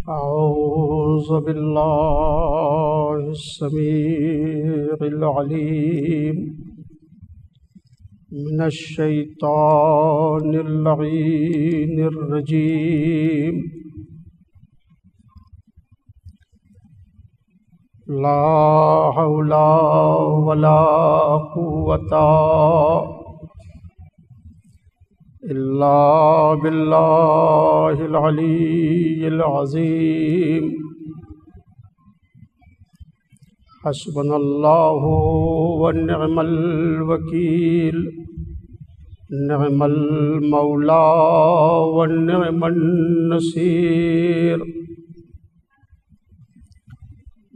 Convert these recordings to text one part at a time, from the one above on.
أعوذ بالله السميع العليم من الشيطان اللعين الرجيم لا حول ولا قوة إلا بالله العلي العظيم حسبنا الله ونعم الوكيل نعم المولى ونعم النصير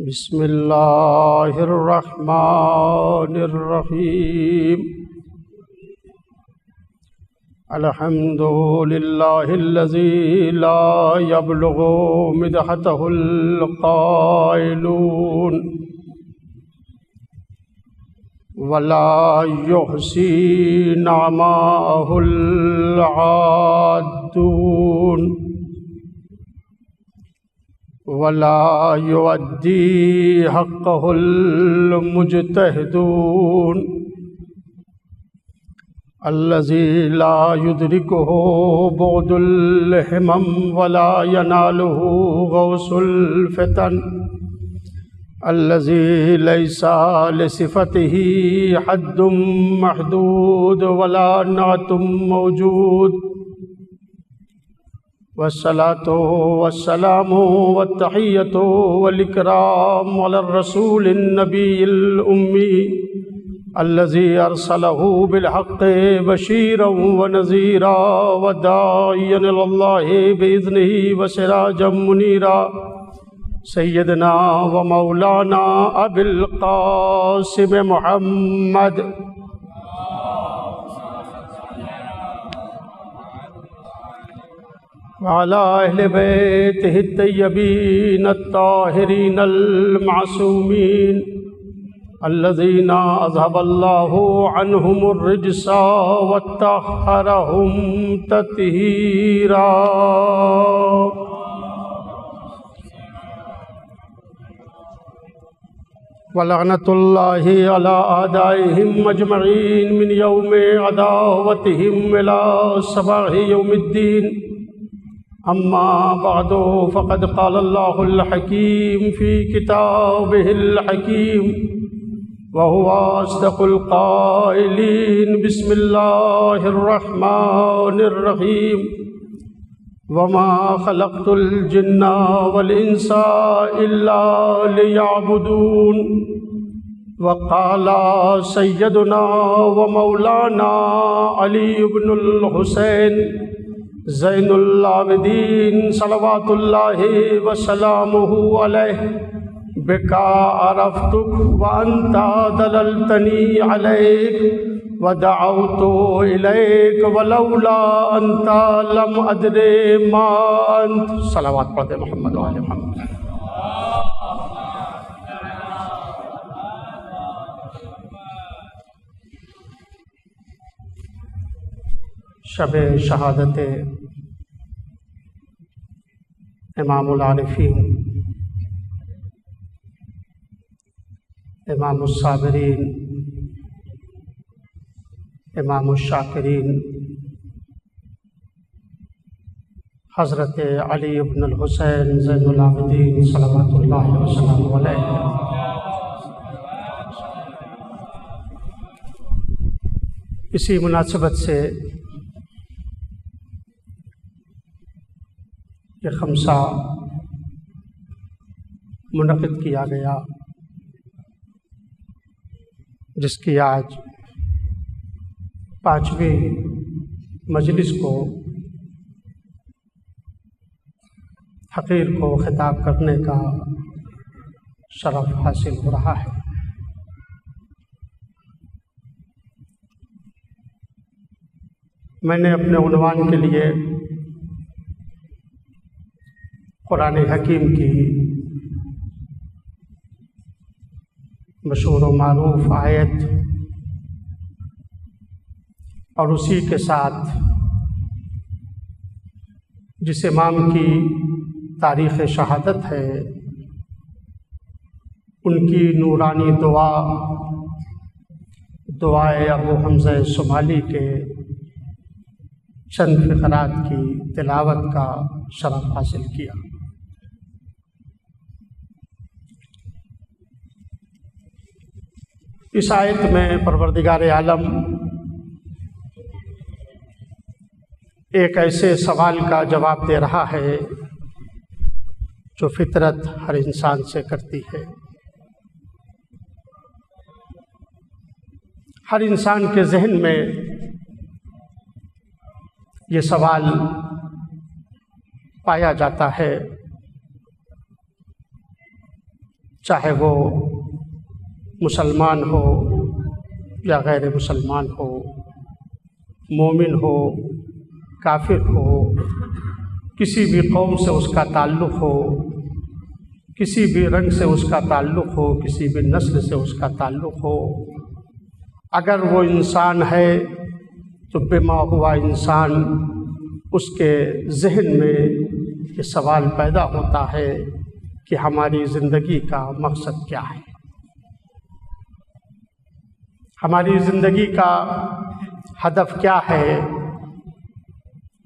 بسم الله الرحمن الرحيم الحمد لله الذي لا يبلغ مدحته القائلون ولا يحصي نعماه العادون ولا يؤدي حقه المجتهدون الذي لا يدركه بعد الهمم ولا يناله غوص الفتن الذي ليس لصفته حد محدود ولا نعت موجود والصلاة والسلام والتحية والإكرام على الرسول النبي الأمي الذي أرسله بالحق بشيرا ونذيرا وداعيا إلى الله بإذنه وسراجا منيرا سيدنا ومولانا أبي القاسم محمد وعلى أهل بيته الطيبين الطاهرين المعصومين الذين أذهب الله عنهم الرجس وطهرهم تطهيرا ولعنة الله على أعدائهم أجمعين من يوم عداوتهم إلى صباح يوم الدين أما بعد فقد قال الله الحكيم في كتابه الحكيم وهو أصدق القائلين بسم الله الرحمن الرحيم وما خلقت الجن والإنس إلا ليعبدون وقال سيدنا ومولانا علي بن الحسين زين العابدين صلوات الله وسلامه عليه بك عرفتك وأنت دللتني عليك ودعوت إليك ولولا أنت لم أدري ما أنت صلوات پڑھتے محمد و آل محمد. شب شہادت امام العارفین امام الصابرین امام الشاکرین حضرت علی بن الحسین زین العابدین صلوات اللہ وسلم علیہ اسی مناسبت سے یہ خمسہ منعقد کیا گیا جس کی آج 5ویں مجلس کو حقیر کو خطاب کرنے کا شرف حاصل ہو رہا ہے. میں نے اپنے عنوان کے لیے قرآن حکیم کی مشہور و معروف آیت اور اسی کے ساتھ جس امام کی تاریخ شہادت ہے، ان کی نورانی دعائے ابو حمزہ صومالی کے چند فقرات کی تلاوت کا شرف حاصل کیا۔ اس آیت میں پروردگار عالم ایک ایسے سوال کا جواب دے رہا ہے جو فطرت ہر انسان سے کرتی ہے۔ ہر انسان کے ذہن میں یہ سوال پایا جاتا ہے، چاہے وہ مسلمان ہو یا غیر مسلمان ہو، مومن ہو کافر ہو، کسی بھی قوم سے اس کا تعلق ہو، کسی بھی رنگ سے اس کا تعلق ہو، کسی بھی نسل سے اس کا تعلق ہو، اگر وہ انسان ہے تو بما ہوا انسان، اس کے ذہن میں یہ سوال پیدا ہوتا ہے کہ ہماری زندگی کا مقصد کیا ہے، ہماری زندگی کا ہدف کیا ہے،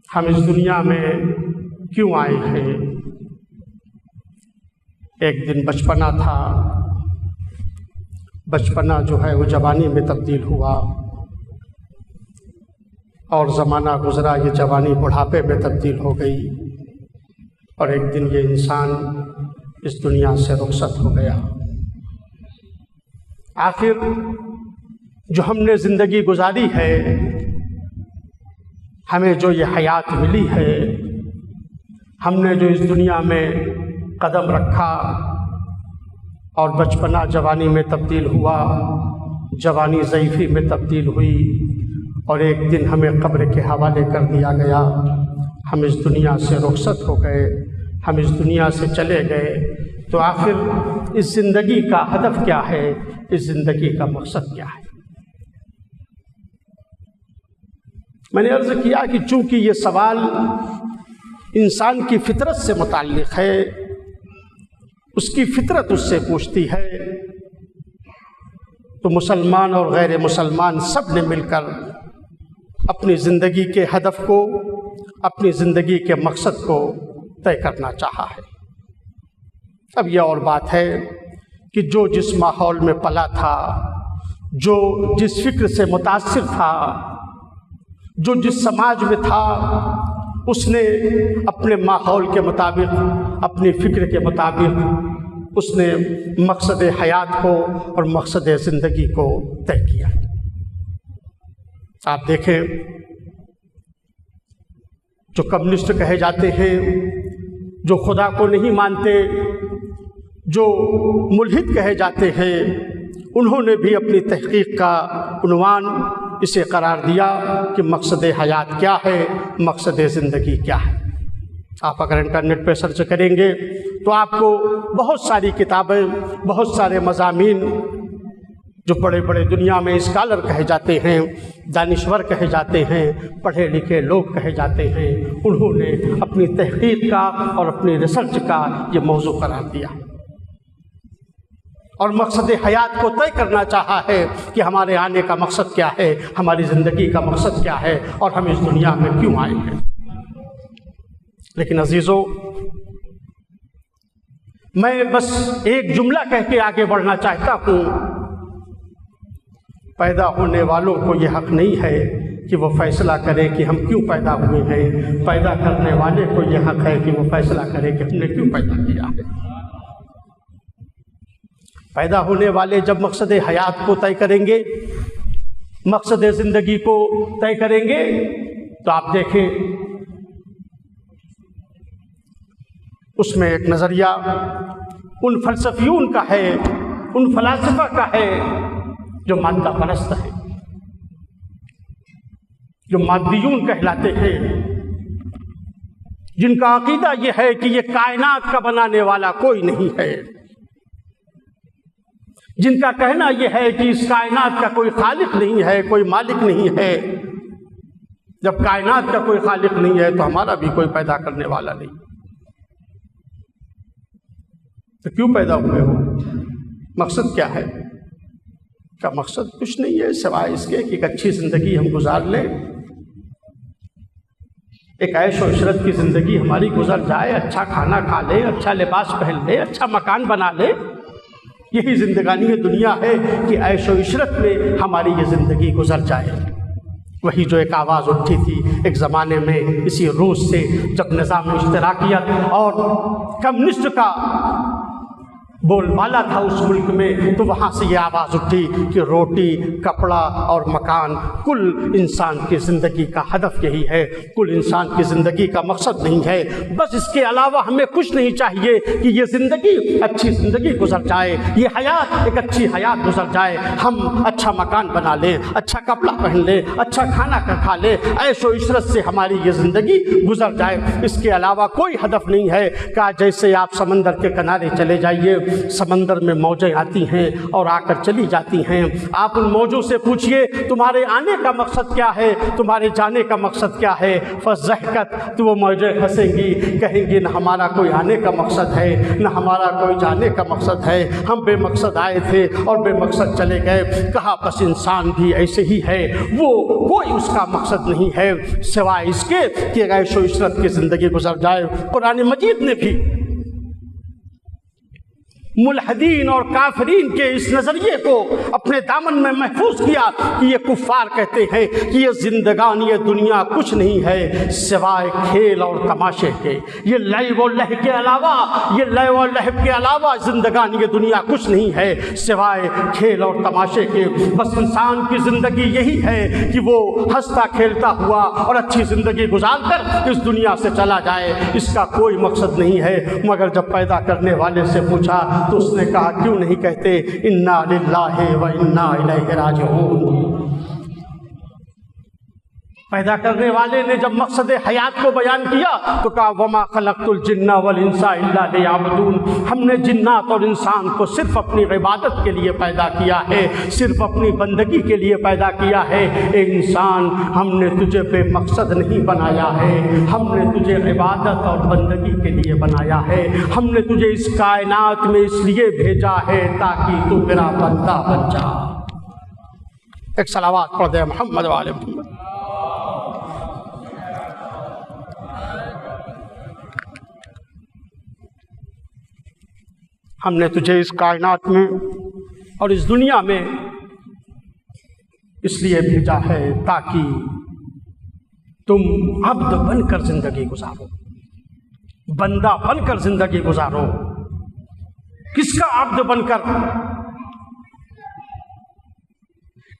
ہم اس دنیا میں کیوں آئے ہیں۔ ایک دن بچپنا تھا، بچپنا جو ہے وہ جوانی میں تبدیل ہوا، اور زمانہ گزرا، یہ جوانی بڑھاپے میں تبدیل ہو گئی، اور ایک دن یہ انسان اس دنیا سے رخصت ہو گیا۔ آخر جو ہم نے زندگی گزاری ہے، ہمیں جو یہ حیات ملی ہے، ہم نے جو اس دنیا میں قدم رکھا اور بچپنا جوانی میں تبدیل ہوا، جوانی ضعیفی میں تبدیل ہوئی، اور ایک دن ہمیں قبر کے حوالے کر دیا گیا، ہم اس دنیا سے رخصت ہو گئے، ہم اس دنیا سے چلے گئے، تو آخر اس زندگی کا ہدف کیا ہے، اس زندگی کا مقصد کیا ہے؟ میں نے عرض کیا کہ چونکہ یہ سوال انسان کی فطرت سے متعلق ہے، اس کی فطرت اس سے پوچھتی ہے، تو مسلمان اور غیر مسلمان سب نے مل کر اپنی زندگی کے ہدف کو، اپنی زندگی کے مقصد کو طے کرنا چاہا ہے۔ اب یہ اور بات ہے کہ جو جس ماحول میں پلا تھا، جو جس فکر سے متاثر تھا، جو جس سماج میں تھا، اس نے اپنے ماحول کے مطابق، اپنی فکر کے مطابق اس نے مقصد حیات کو اور مقصد زندگی کو طے کیا۔ آپ دیکھیں، جو کمیونسٹ کہے جاتے ہیں، جو خدا کو نہیں مانتے، جو ملحد کہے جاتے ہیں، انہوں نے بھی اپنی تحقیق کا عنوان اسے قرار دیا کہ مقصد حیات کیا ہے، مقصد زندگی کیا ہے۔ آپ اگر انٹرنیٹ پہ سرچ کریں گے تو آپ کو بہت ساری کتابیں، بہت سارے مضامین، جو بڑے بڑے دنیا میں اسکالر کہے جاتے ہیں، دانشور کہے جاتے ہیں، پڑھے لکھے لوگ کہے جاتے ہیں، انہوں نے اپنی تحقیق کا اور اپنی ریسرچ کا یہ موضوع قرار دیا، اور مقصد حیات کو طے کرنا چاہا ہے کہ ہمارے آنے کا مقصد کیا ہے، ہماری زندگی کا مقصد کیا ہے، اور ہم اس دنیا میں کیوں آئے ہیں۔ لیکن عزیزو، میں بس ایک جملہ کہہ کے آگے بڑھنا چاہتا ہوں، پیدا ہونے والوں کو یہ حق نہیں ہے کہ وہ فیصلہ کرے کہ ہم کیوں پیدا ہوئے ہیں، پیدا کرنے والے کو یہ حق ہے کہ وہ فیصلہ کرے کہ ہم نے کیوں پیدا کیا ہے۔ پیدا ہونے والے جب مقصد حیات کو طے کریں گے، مقصد زندگی کو طے کریں گے، تو آپ دیکھیں اس میں ایک نظریہ ان فلسفیون کا ہے، ان فلاسفہ کا ہے جو مادہ پرست ہے، جو مادیون کہلاتے ہیں، جن کا عقیدہ یہ ہے کہ یہ کائنات کا بنانے والا کوئی نہیں ہے، جن کا کہنا یہ ہے کہ اس کائنات کا کوئی خالق نہیں ہے، کوئی مالک نہیں ہے۔ جب کائنات کا کوئی خالق نہیں ہے تو ہمارا بھی کوئی پیدا کرنے والا نہیں۔ تو کیوں پیدا ہوئے ہو؟ مقصد کیا ہے؟ کا مقصد کچھ نہیں ہے سوائے اس کے کہ ایک اچھی زندگی ہم گزار لیں، ایک عیش و عشرت کی زندگی ہماری گزر جائے، اچھا کھانا کھا لیں، اچھا لباس پہن لیں، اچھا مکان بنا لیں۔ یہی زندگانی دنیا ہے کہ عیش و عشرت میں ہماری یہ زندگی گزر جائے۔ وہی جو ایک آواز اٹھی تھی ایک زمانے میں اسی روس سے، جب نظام اشتراکیت اور کمیونسٹ کا بول بالا تھا اس ملک میں، تو وہاں سے یہ آواز اٹھی کہ روٹی، کپڑا اور مکان کل انسان کی زندگی کا ہدف یہی ہے، کل انسان کی زندگی کا مقصد نہیں ہے۔ بس اس کے علاوہ ہمیں کچھ نہیں چاہیے کہ یہ زندگی اچھی زندگی گزر جائے، یہ حیات ایک اچھی حیات گزر جائے، ہم اچھا مکان بنا لیں، اچھا کپڑا پہن لیں، اچھا کھانا کھا لیں، عیش و عشرت سے ہماری یہ زندگی گزر جائے۔ اس کے علاوہ کوئی ہدف نہیں ہے۔ کہا جیسے آپ سمندر کے کنارے چلے جائیے، سمندر میں موجیں آتی ہیں اور آ کر چلی جاتی ہیں، آپ ان موجوں سے پوچھئے تمہارے آنے کا مقصد کیا ہے، تمہارے جانے کا مقصد کیا ہے؟ فضحکت، تو وہ موجیں ہنسیں گی، کہیں گی نہ ہمارا کوئی آنے کا مقصد ہے نہ ہمارا کوئی جانے کا مقصد ہے، ہم بے مقصد آئے تھے اور بے مقصد چلے گئے۔ کہا بس انسان بھی ایسے ہی ہے، وہ کوئی اس کا مقصد نہیں ہے سوائے اس کے کہ عیش و عشرت کی زندگی گزر جائے۔ قرآن مجید نے بھی ملحدین اور کافرین کے اس نظریے کو اپنے دامن میں محفوظ کیا کہ یہ کفار کہتے ہیں کہ یہ زندگانی یہ دنیا کچھ نہیں ہے سوائے کھیل اور تماشے کے، یہ لعب و لہو کے علاوہ، یہ لعب و لہو کے علاوہ زندگانی یہ دنیا کچھ نہیں ہے سوائے کھیل اور تماشے کے۔ بس انسان کی زندگی یہی ہے کہ وہ ہنستا کھیلتا ہوا اور اچھی زندگی گزار کر اس دنیا سے چلا جائے، اس کا کوئی مقصد نہیں ہے۔ مگر جب پیدا کرنے والے سے پوچھا تو اس نے کہا کیوں نہیں کہتے انا للہ و انا الیہ راجعون؟ پیدا کرنے والے نے جب مقصد حیات کو بیان کیا تو کہا وما خلقت الجن والانس الا لیعبدون، ہم نے جنات اور انسان کو صرف اپنی عبادت کے لیے پیدا کیا ہے، صرف اپنی بندگی کے لیے پیدا کیا ہے۔ اے انسان، ہم نے تجھے بے مقصد نہیں بنایا ہے، ہم نے تجھے عبادت اور بندگی کے لیے بنایا ہے، ہم نے تجھے اس کائنات میں اس لیے بھیجا ہے تاکہ تو میرا بندہ بن جا۔ ایک صلوات پڑھ دے محمد و آل محمد۔ ہم نے تجھے اس کائنات میں اور اس دنیا میں اس لیے بھیجا ہے تاکہ تم عبد بن کر زندگی گزارو، بندہ بن کر زندگی گزارو۔ کس کا عبد بن کر،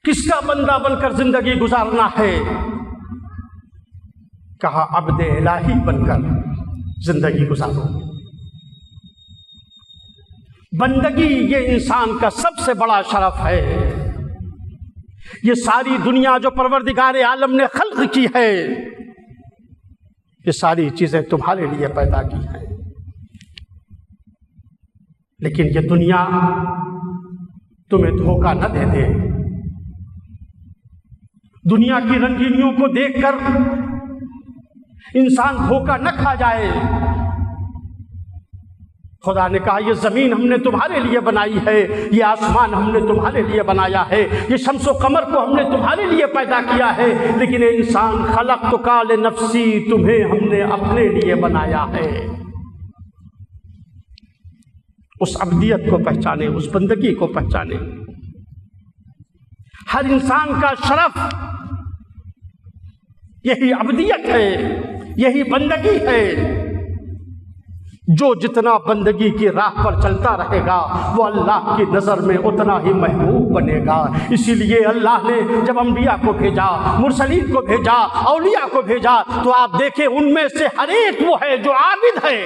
کس کا بندہ بن کر زندگی گزارنا ہے؟ کہا عبد الہی بن کر زندگی گزارو۔ بندگی یہ انسان کا سب سے بڑا شرف ہے۔ یہ ساری دنیا جو پروردگار عالم نے خلق کی ہے، یہ ساری چیزیں تمہارے لیے پیدا کی ہیں، لیکن یہ دنیا تمہیں دھوکہ نہ دے دے۔ دنیا کی رنگینیوں کو دیکھ کر انسان دھوکہ نہ کھا جائے۔ خدا نے کہا یہ زمین ہم نے تمہارے لیے بنائی ہے، یہ آسمان ہم نے تمہارے لیے بنایا ہے، یہ شمس و قمر کو ہم نے تمہارے لیے پیدا کیا ہے، لیکن اے انسان خلقتک لنفسی، تمہیں ہم نے اپنے لیے بنایا ہے۔ اس عبدیت کو پہچانے، اس بندگی کو پہچانے۔ ہر انسان کا شرف یہی عبدیت ہے، یہی بندگی ہے۔ جو جتنا بندگی کی راہ پر چلتا رہے گا وہ اللہ کی نظر میں اتنا ہی محبوب بنے گا۔ اسی لیے اللہ نے جب انبیاء کو بھیجا، مرسلین کو بھیجا، اولیاء کو بھیجا، تو آپ دیکھیں ان میں سے ہر ایک وہ ہے جو عابد ہے،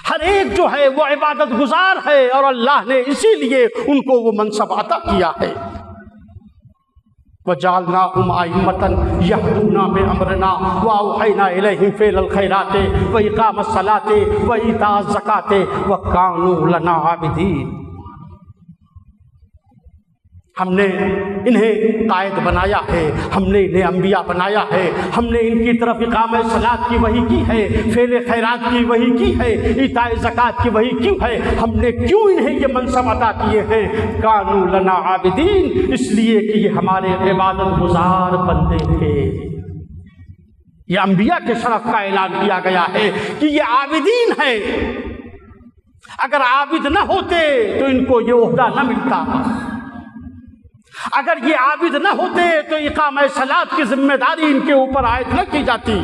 ہر ایک جو ہے وہ عبادت گزار ہے، اور اللہ نے اسی لیے ان کو وہ منصب عطا کیا ہے۔ وَجَعَلْنَاهُمْ أَئِمَّةً يَهْدُونَ بِأَمْرِنَا وَأَوْحَيْنَا إِلَيْهِمْ فِعْلَ الْخَيْرَاتِ وَإِقَامَ الصَّلَاةِ وَإِيتَاءَ الزَّكَاةِ وَكَانُوا لَنَا عَابِدِينَ۔ ہم نے انہیں قائد بنایا ہے، ہم نے انہیں انبیاء بنایا ہے، ہم نے ان کی طرف اقامہ صلاۃ کی وحی کی ہے، فعل خیرات کی وحی کی ہے، ایتاء زکوٰۃ کی وحی کیوں ہے؟ ہم نے کیوں انہیں یہ منصب عطا کیے ہیں؟ کانوا لنا عابدین، اس لیے کہ یہ ہمارے عبادت گزار بندے تھے۔ یہ انبیاء کے شرف کا اعلان کیا گیا ہے کہ یہ عابدین ہیں، اگر عابد نہ ہوتے تو ان کو یہ عہدہ نہ ملتا، اگر یہ عابد نہ ہوتے تو اقامہ صلاۃ کی ذمہ داری ان کے اوپر عائد نہ کی جاتی،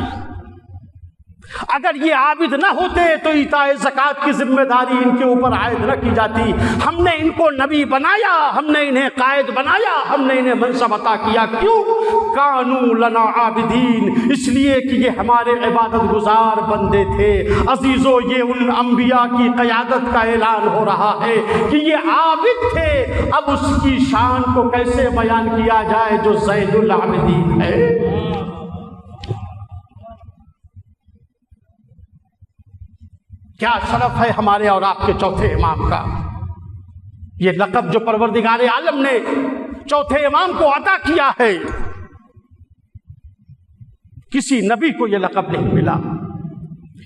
اگر یہ عابد نہ ہوتے تو ایتاء زکوٰۃ کی ذمہ داری ان کے اوپر عائد نہ کی جاتی۔ ہم نے ان کو نبی بنایا، ہم نے انہیں قائد بنایا، ہم نے انہیں منصب عطا کیا۔ کیوں؟ کانوا لنا عابدین، اس لیے کہ یہ ہمارے عبادت گزار بندے تھے۔ عزیزو، یہ ان انبیاء کی قیادت کا اعلان ہو رہا ہے کہ یہ عابد تھے۔ اب اس کی شان کو کیسے بیان کیا جائے جو زین العابدین ہے؟ کیا شرف ہے ہمارے اور آپ کے چوتھے امام کا۔ یہ لقب جو پروردگار عالم نے چوتھے امام کو عطا کیا ہے، کسی نبی کو یہ لقب نہیں ملا،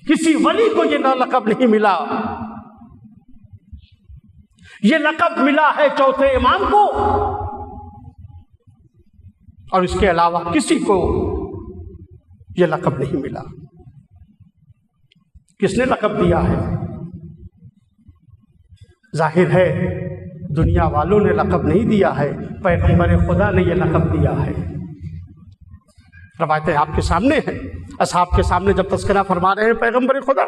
کسی ولی کو یہ لقب نہیں ملا۔ یہ لقب ملا ہے چوتھے امام کو، اور اس کے علاوہ کسی کو یہ لقب نہیں ملا۔ کس نے لقب دیا ہے؟ ظاہر ہے دنیا والوں نے لقب نہیں دیا ہے، پیغمبر خدا نے یہ لقب دیا ہے۔ روایتیں آپ کے سامنے ہیں، اصحاب کے سامنے جب تذکرہ فرما رہے ہیں پیغمبر خدا،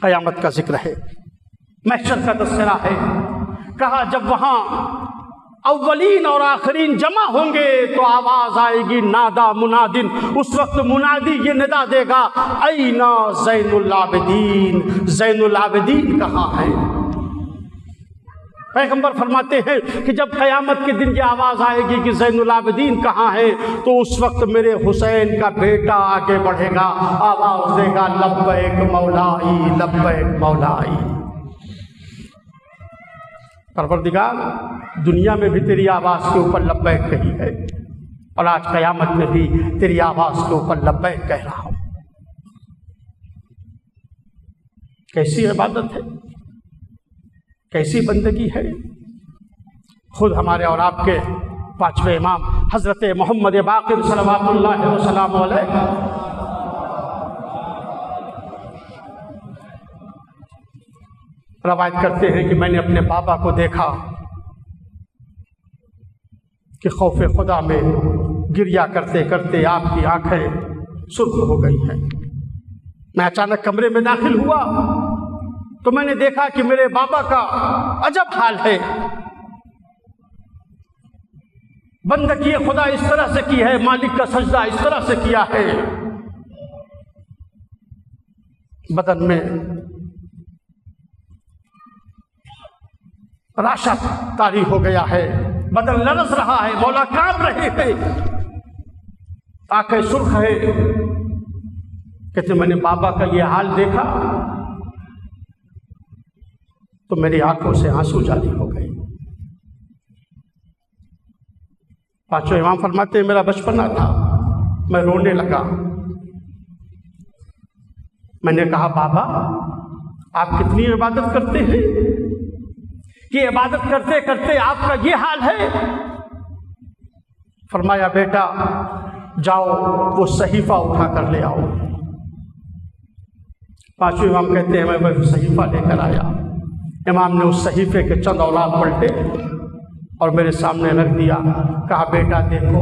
قیامت کا ذکر ہے، محشر کا تذکرہ ہے۔ کہا جب وہاں اولین اور آخرین جمع ہوں گے تو آواز آئے گی نادا منادن، اس وقت منادی یہ ندا دے گا اینا زین العابدین، زین العابدین کہاں ہے؟ پیغمبر فرماتے ہیں کہ جب قیامت کے دن یہ آواز آئے گی کہ زین العابدین کہاں ہے، تو اس وقت میرے حسین کا بیٹا آگے بڑھے گا، آواز دے گا لبیک مولائی، لبیک مولائی۔ پروردگار، دنیا میں بھی تیری آواز کے اوپر لبیک کہی ہے، اور آج قیامت میں بھی تیری آواز کے اوپر لبیک کہہ رہا ہوں۔ کیسی عبادت ہے، کیسی بندگی ہے۔ خود ہمارے اور آپ کے پانچویں امام حضرت محمد باقر صلوات اللہ وسلام علیہ روایت کرتے ہیں کہ میں نے اپنے بابا کو دیکھا کہ خوف خدا میں گریا کرتے کرتے آپ کی آنکھیں سرخ ہو گئی ہیں۔ میں اچانک کمرے میں داخل ہوا تو میں نے دیکھا کہ میرے بابا کا عجب حال ہے، بندگی خدا اس طرح سے کی ہے، مالک کا سجدہ اس طرح سے کیا ہے، بدن میں راشا طاری ہو گیا ہے، بدن لرز رہا ہے، مولا کانپ رہے ہیں، آنکھیں سرخ ہے۔ کہتے میں نے بابا کا یہ حال دیکھا تو میری آنکھوں سے آنسو جاری ہو گئے۔ پانچویں امام فرماتے ہیں میرا بچپنا تھا، میں رونے لگا۔ میں نے کہا بابا آپ کتنی عبادت کرتے ہیں کہ عبادت کرتے کرتے آپ کا یہ حال ہے؟ فرمایا بیٹا جاؤ وہ صحیفہ اٹھا کر لے آؤ۔ پانچویں امام کہتے ہیں میں وہ صحیفہ لے کر آیا، امام نے اس صحیفے کے چند اولاد پلٹے اور میرے سامنے رکھ دیا، کہا بیٹا دیکھو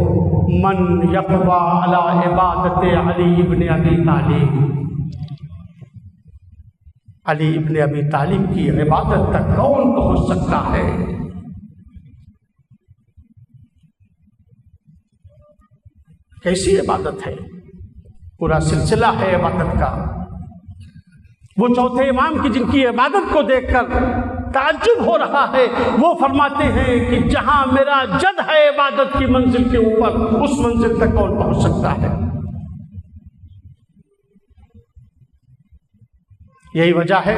من یقوی علی عبادت علی ابن ابی طالب، علی ابن ابی طالب کی عبادت تک کون پہنچ سکتا ہے؟ کیسی عبادت ہے، پورا سلسلہ ہے عبادت کا۔ وہ چوتھے امام کی جن کی عبادت کو دیکھ کر تعجب ہو رہا ہے، وہ فرماتے ہیں کہ جہاں میرا جد ہے عبادت کی منزل کے اوپر، اس منزل تک کون پہنچ سکتا ہے؟ یہی وجہ ہے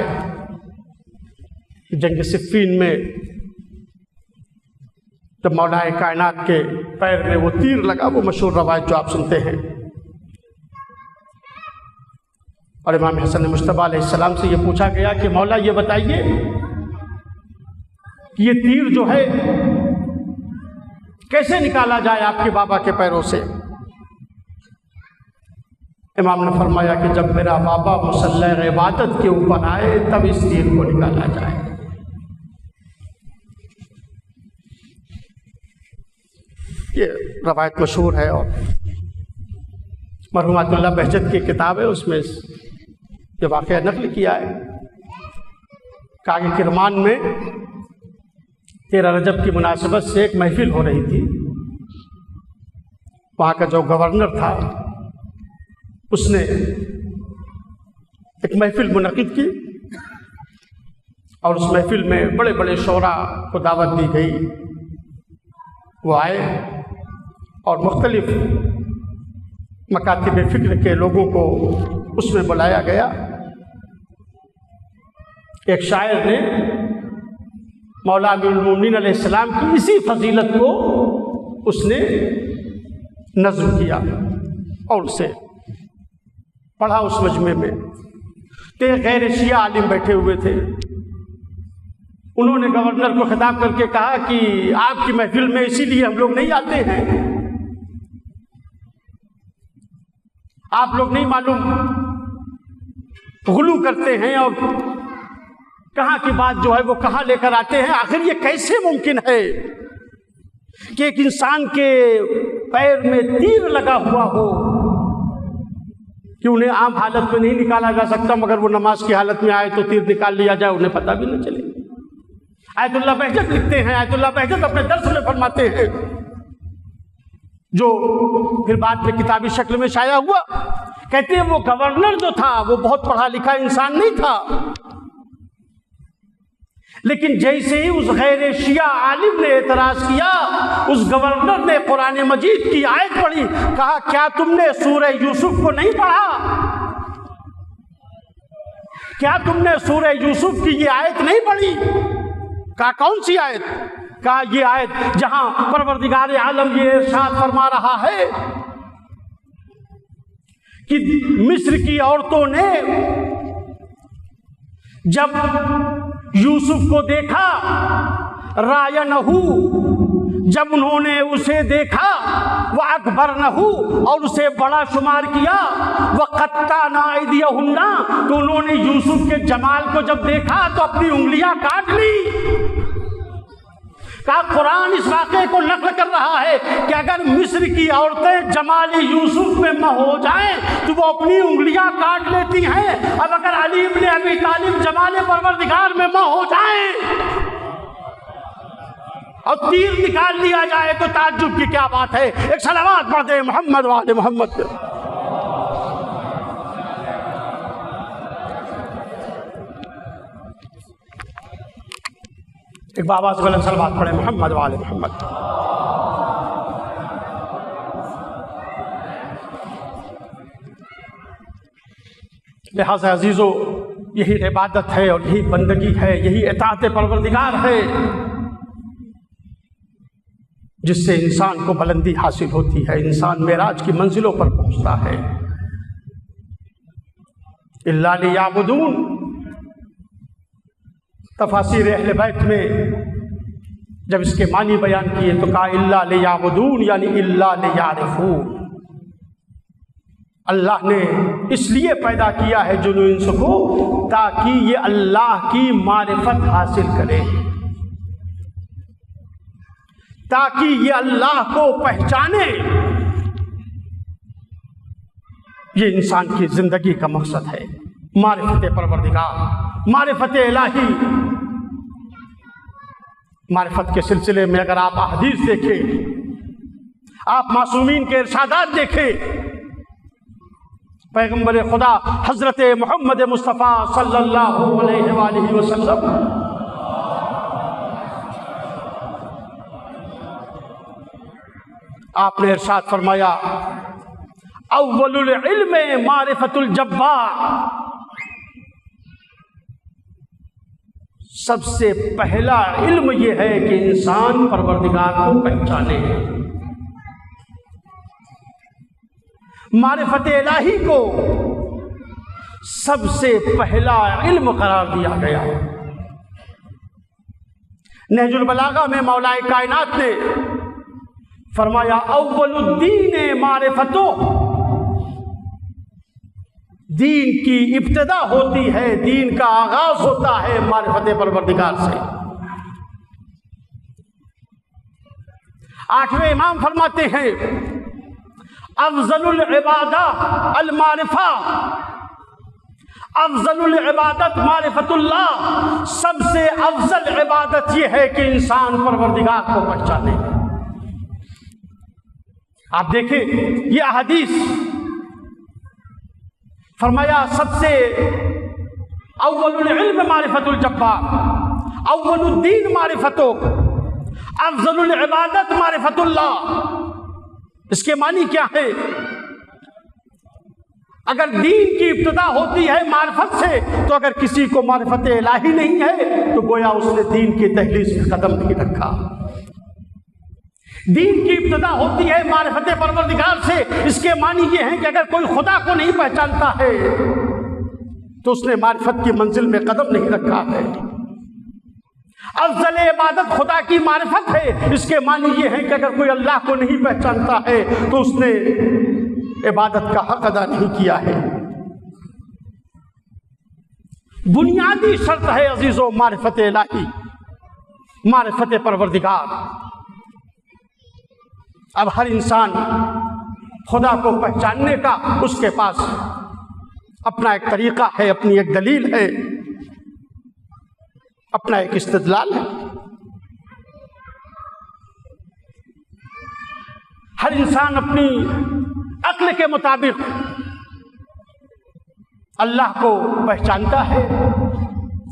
کہ جنگ صفین میں جب مولا کائنات کے پیر میں وہ تیر لگا، وہ مشہور روایت جو آپ سنتے ہیں، اور امام حسن مجتبیٰ علیہ السلام سے یہ پوچھا گیا کہ مولا یہ بتائیے کہ یہ تیر جو ہے کیسے نکالا جائے آپ کے بابا کے پیروں سے؟ امام نے فرمایا کہ جب میرا بابا مصلی عبادت کے اوپر آئے تب اس تیر کو نکالا جائے۔ یہ روایت مشہور ہے، اور مرحوم عطیہ اللہ بہجت کی کتاب ہے، اس میں یہ واقعہ نقل کیا ہے کہ آگے کرمان میں 13 رجب کی مناسبت سے ایک محفل ہو رہی تھی۔ وہاں کا جو گورنر تھا اس نے ایک محفل منعقد کی، اور اس محفل میں بڑے بڑے شعراء کو دعوت دی گئی۔ وہ آئے اور مختلف مکاتب فکر کے لوگوں کو اس میں بلایا گیا۔ ایک شاعر نے مولا امیر المومنین علیہ السلام کی اسی فضیلت کو اس نے نظم کیا اور اسے پڑھا اس مجمع میں۔ تو غیر شیعہ عالم بیٹھے ہوئے تھے، انہوں نے گورنر کو خطاب کر کے کہا کہ آپ کی محفل میں اسی لیے ہم لوگ نہیں آتے ہیں، آپ لوگ نہیں معلوم غلو کرتے ہیں اور کہاں کی بات جو ہے وہ کہاں لے کر آتے ہیں۔ آخر یہ کیسے ممکن ہے کہ ایک انسان کے پیر میں تیر لگا ہوا ہو کہ انہیں عام حالت میں نہیں نکالا جا سکتا، مگر وہ نماز کی حالت میں آئے تو تیر نکال لیا جائے، انہیں پتہ بھی نہ چلے۔ آیت اللہ بہجت لکھتے ہیں، آیت اللہ بہجت اپنے درس میں فرماتے ہیں، جو پھر بعد میں کتابی شکل میں شائع ہوا، کہتے ہیں وہ گورنر جو تھا وہ بہت پڑھا لکھا انسان نہیں تھا، لیکن جیسے ہی اس غیر شیعہ عالم نے اعتراض کیا، اس گورنر نے قرآن مجید کی آیت پڑھی، کہا کیا تم نے سورہ یوسف کو نہیں پڑھا؟ کیا تم نے سورہ یوسف کی یہ آیت نہیں پڑھی؟ کہا کون سی آیت؟ کہا یہ آیت جہاں پروردگار عالم یہ ارشاد فرما رہا ہے کہ مصر کی عورتوں نے جب یوسف کو دیکھا، رَأَیْنَہُ، جب انہوں نے اسے دیکھا، وَأَکْبَرْنَہُ، اور اسے بڑا شمار کیا، وَقَطَّعْنَا أَیْدِیَہُنَّ، تو انہوں نے یوسف کے جمال کو جب دیکھا تو اپنی انگلیاں کاٹ لی۔ کہا قرآن اس واقعے کو نقل کر رہا ہے کہ اگر مصر کی عورتیں جمال یوسف میں مہ ہو جائیں تو وہ اپنی انگلیاں کاٹ لیتی ہیں، اب اگر علی ابن ابی طالب جمال پروردگار میں مہ ہو جائیں اور تیر نکال لیا جائے تو تعجب کی کیا بات ہے؟ ایک صلوات پڑھ دیں محمد وعلى محمد پہ۔ ایک بابا سے بلند صلوات پڑھیں محمد وعلى محمد۔ لہذا عزیزو، یہی عبادت ہے اور یہی بندگی ہے، یہی اطاعت پروردگار ہے جس سے انسان کو بلندی حاصل ہوتی ہے، انسان معراج کی منزلوں پر پہنچتا ہے۔ الا لیعبدون، تفاسیر اہل بیت میں جب اس کے معنی بیان کیے تو کہا الا لیعبدون، یعنی الا لیعرفون، اللہ نے اس لیے پیدا کیا ہے جن و انس کو تاکہ یہ اللہ کی معرفت حاصل کرے، تاکہ یہ اللہ کو پہچانے۔ یہ انسان کی زندگی کا مقصد ہے، معرفت پروردگار، معرفت الہی۔ معرفت کے سلسلے میں اگر آپ احادیث دیکھیں، آپ معصومین کے ارشادات دیکھیں، پیغمبر خدا حضرت محمد مصطفیٰ صلی اللہ علیہ وآلہ وسلم آپ نے ارشاد فرمایا اول العلم معرفت الجبار، سب سے پہلا علم یہ ہے کہ انسان پروردگار کو پہچانے، معرفت الہی کو سب سے پہلا علم قرار دیا گیا ہے۔ نہج البلاغہ میں مولا کائنات نے فرمایا اول الدین معرفتو، دین کی ابتدا ہوتی ہے، دین کا آغاز ہوتا ہے معرفت پروردگار سے۔ آٹھویں امام فرماتے ہیں افضل العبادہ المعرفہ، افضل العبادت معرفت اللہ، سب سے افضل عبادت یہ ہے کہ انسان پروردگار کو پہچانے۔ آپ دیکھیں یہ احادیث فرمایا سب سے اول العلم معرفت الجبار، اول الدین معرفتو، افضل العبادت معرفت اللہ۔ اس کے معنی کیا ہے؟ اگر دین کی ابتدا ہوتی ہے معرفت سے، تو اگر کسی کو معرفت الہی نہیں ہے تو گویا اس نے دین کی دہلیز پہ قدم نہیں رکھا۔ دین کی ابتدا ہوتی ہے معرفت پروردگار سے، اس کے معنی یہ ہے کہ اگر کوئی خدا کو نہیں پہچانتا ہے تو اس نے معرفت کی منزل میں قدم نہیں رکھا ہے۔ افضل عبادت خدا کی معرفت ہے، اس کے معنی یہ ہے کہ اگر کوئی اللہ کو نہیں پہچانتا ہے تو اس نے عبادت کا حق ادا نہیں کیا ہے۔ بنیادی شرط ہے عزیزو معرفت الہی، معرفت پروردگار۔ اب ہر انسان خدا کو پہچاننے کا اس کے پاس اپنا ایک طریقہ ہے، اپنی ایک دلیل ہے، اپنا ایک استدلال ہے۔ ہر انسان اپنی عقل کے مطابق اللہ کو پہچانتا ہے،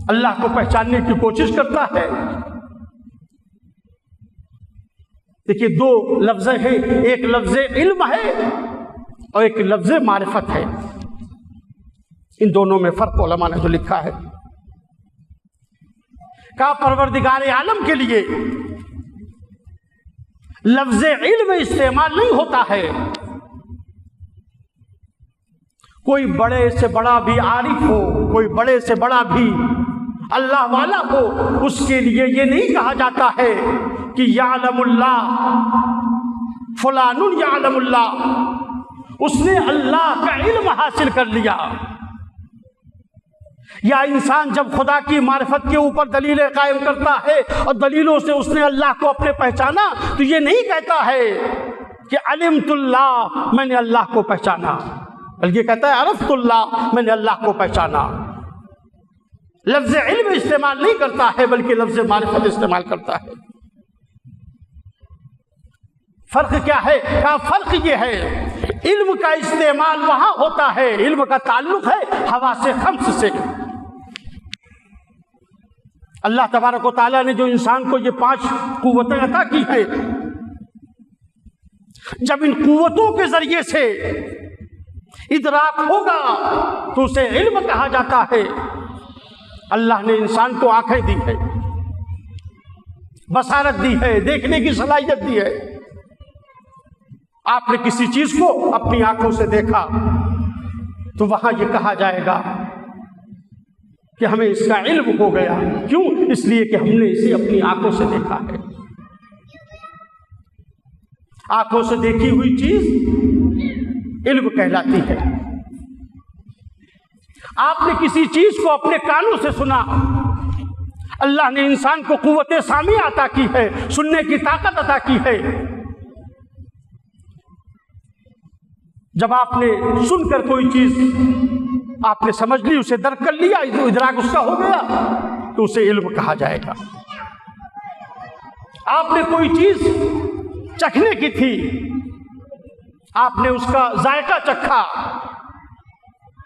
اللہ کو پہچاننے کی کوشش کرتا ہے۔ دیکھیے دو لفظ ہیں، ایک لفظ علم ہے اور ایک لفظ معرفت ہے۔ ان دونوں میں فرق علماء نے جو لکھا ہے، کہا پروردگار عالم کے لیے لفظ علم استعمال نہیں ہوتا ہے۔ کوئی بڑے سے بڑا بھی عارف ہو، کوئی بڑے سے بڑا بھی اللہ والا ہو، اس کے لیے یہ نہیں کہا جاتا ہے کہ یعلم اللہ فلان یعلم اللہ، اس نے اللہ کا علم حاصل کر لیا۔ یا انسان جب خدا کی معرفت کے اوپر دلیلیں قائم کرتا ہے اور دلیلوں سے اس نے اللہ کو اپنے پہچانا، تو یہ نہیں کہتا ہے کہ علمت اللہ، میں نے اللہ کو پہچانا، بلکہ کہتا ہے عرفت اللہ، میں نے اللہ کو پہچانا۔ لفظ علم استعمال نہیں کرتا ہے بلکہ لفظ معرفت استعمال کرتا ہے۔ فرق کیا ہے؟ کہا فرق یہ ہے علم کا استعمال وہاں ہوتا ہے، علم کا تعلق ہے حواس خمس سے۔ اللہ تبارک و تعالیٰ نے جو انسان کو یہ 5 قوتیں عطا کی ہیں، جب ان قوتوں کے ذریعے سے ادراک ہوگا تو اسے علم کہا جاتا ہے۔ اللہ نے انسان کو آنکھیں دی ہے، بصارت دی ہے، دیکھنے کی صلاحیت دی ہے۔ آپ نے کسی چیز کو اپنی آنکھوں سے دیکھا تو وہاں یہ کہا جائے گا کہ ہمیں اس کا علم ہو گیا۔ کیوں؟ اس لیے کہ ہم نے اسے اپنی آنکھوں سے دیکھا ہے۔ آنکھوں سے دیکھی ہوئی چیز علم کہلاتی ہے۔ آپ نے کسی چیز کو اپنے کانوں سے سنا، اللہ نے انسان کو قوت سامعہ عطا کی ہے، سننے کی طاقت عطا کی ہے۔ جب آپ نے سن کر کوئی چیز آپ نے سمجھ لی، اسے درک کر لیا، ادراک اس کا ہو گیا، تو اسے علم کہا جائے گا۔ آپ نے کوئی چیز چکھنے کی تھی، آپ نے اس کا ذائقہ چکھا،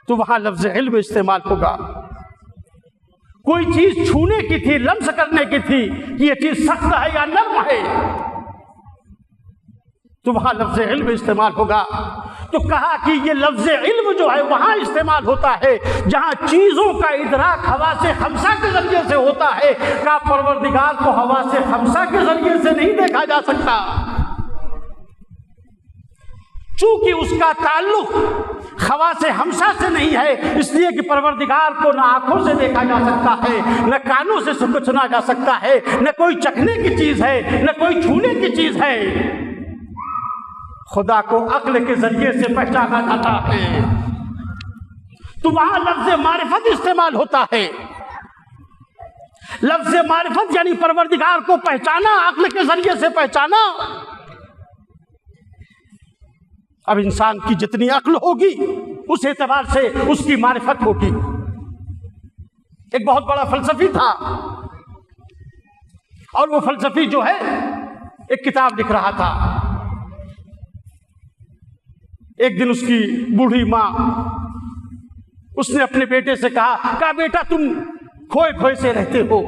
تو وہاں لفظ علم استعمال ہوگا۔ کوئی چیز چھونے کی تھی، لمس کرنے کی تھی کہ یہ چیز سخت ہے یا نرم ہے، تو وہاں لفظ علم استعمال ہوگا۔ تو کہا کہ یہ لفظ علم جو ہے وہاں استعمال ہوتا ہے جہاں چیزوں کا ادراک حواس خمسہ کے ذریعے سے ہوتا ہے، کہا پروردگار کو حواس خمسہ کے ذریعے سے نہیں دیکھا جا سکتا، چونکہ اس کا تعلق خواص خمسہ سے نہیں ہے، اس لیے کہ پروردگار کو نہ آنکھوں سے دیکھا جا سکتا ہے، نہ کانوں سے سنا جا سکتا ہے، نہ کوئی چکھنے کی چیز ہے، نہ کوئی چھونے کی چیز ہے، خدا کو عقل کے ذریعے سے پہچانا جاتا ہے۔ تو وہاں لفظ معرفت استعمال ہوتا ہے، لفظ معرفت یعنی پروردگار کو پہچانا، عقل کے ذریعے سے پہچانا۔ اب انسان کی جتنی عقل ہوگی اس اعتبار سے اس کی معرفت ہوگی۔ ایک بہت بڑا فلسفی تھا اور وہ فلسفی جو ہے ایک کتاب لکھ رہا تھا۔ ایک دن اس کی بوڑھی ماں اس نے اپنے بیٹے سے کہا بیٹا تم کھوئے کھوئے سے رہتے ہو،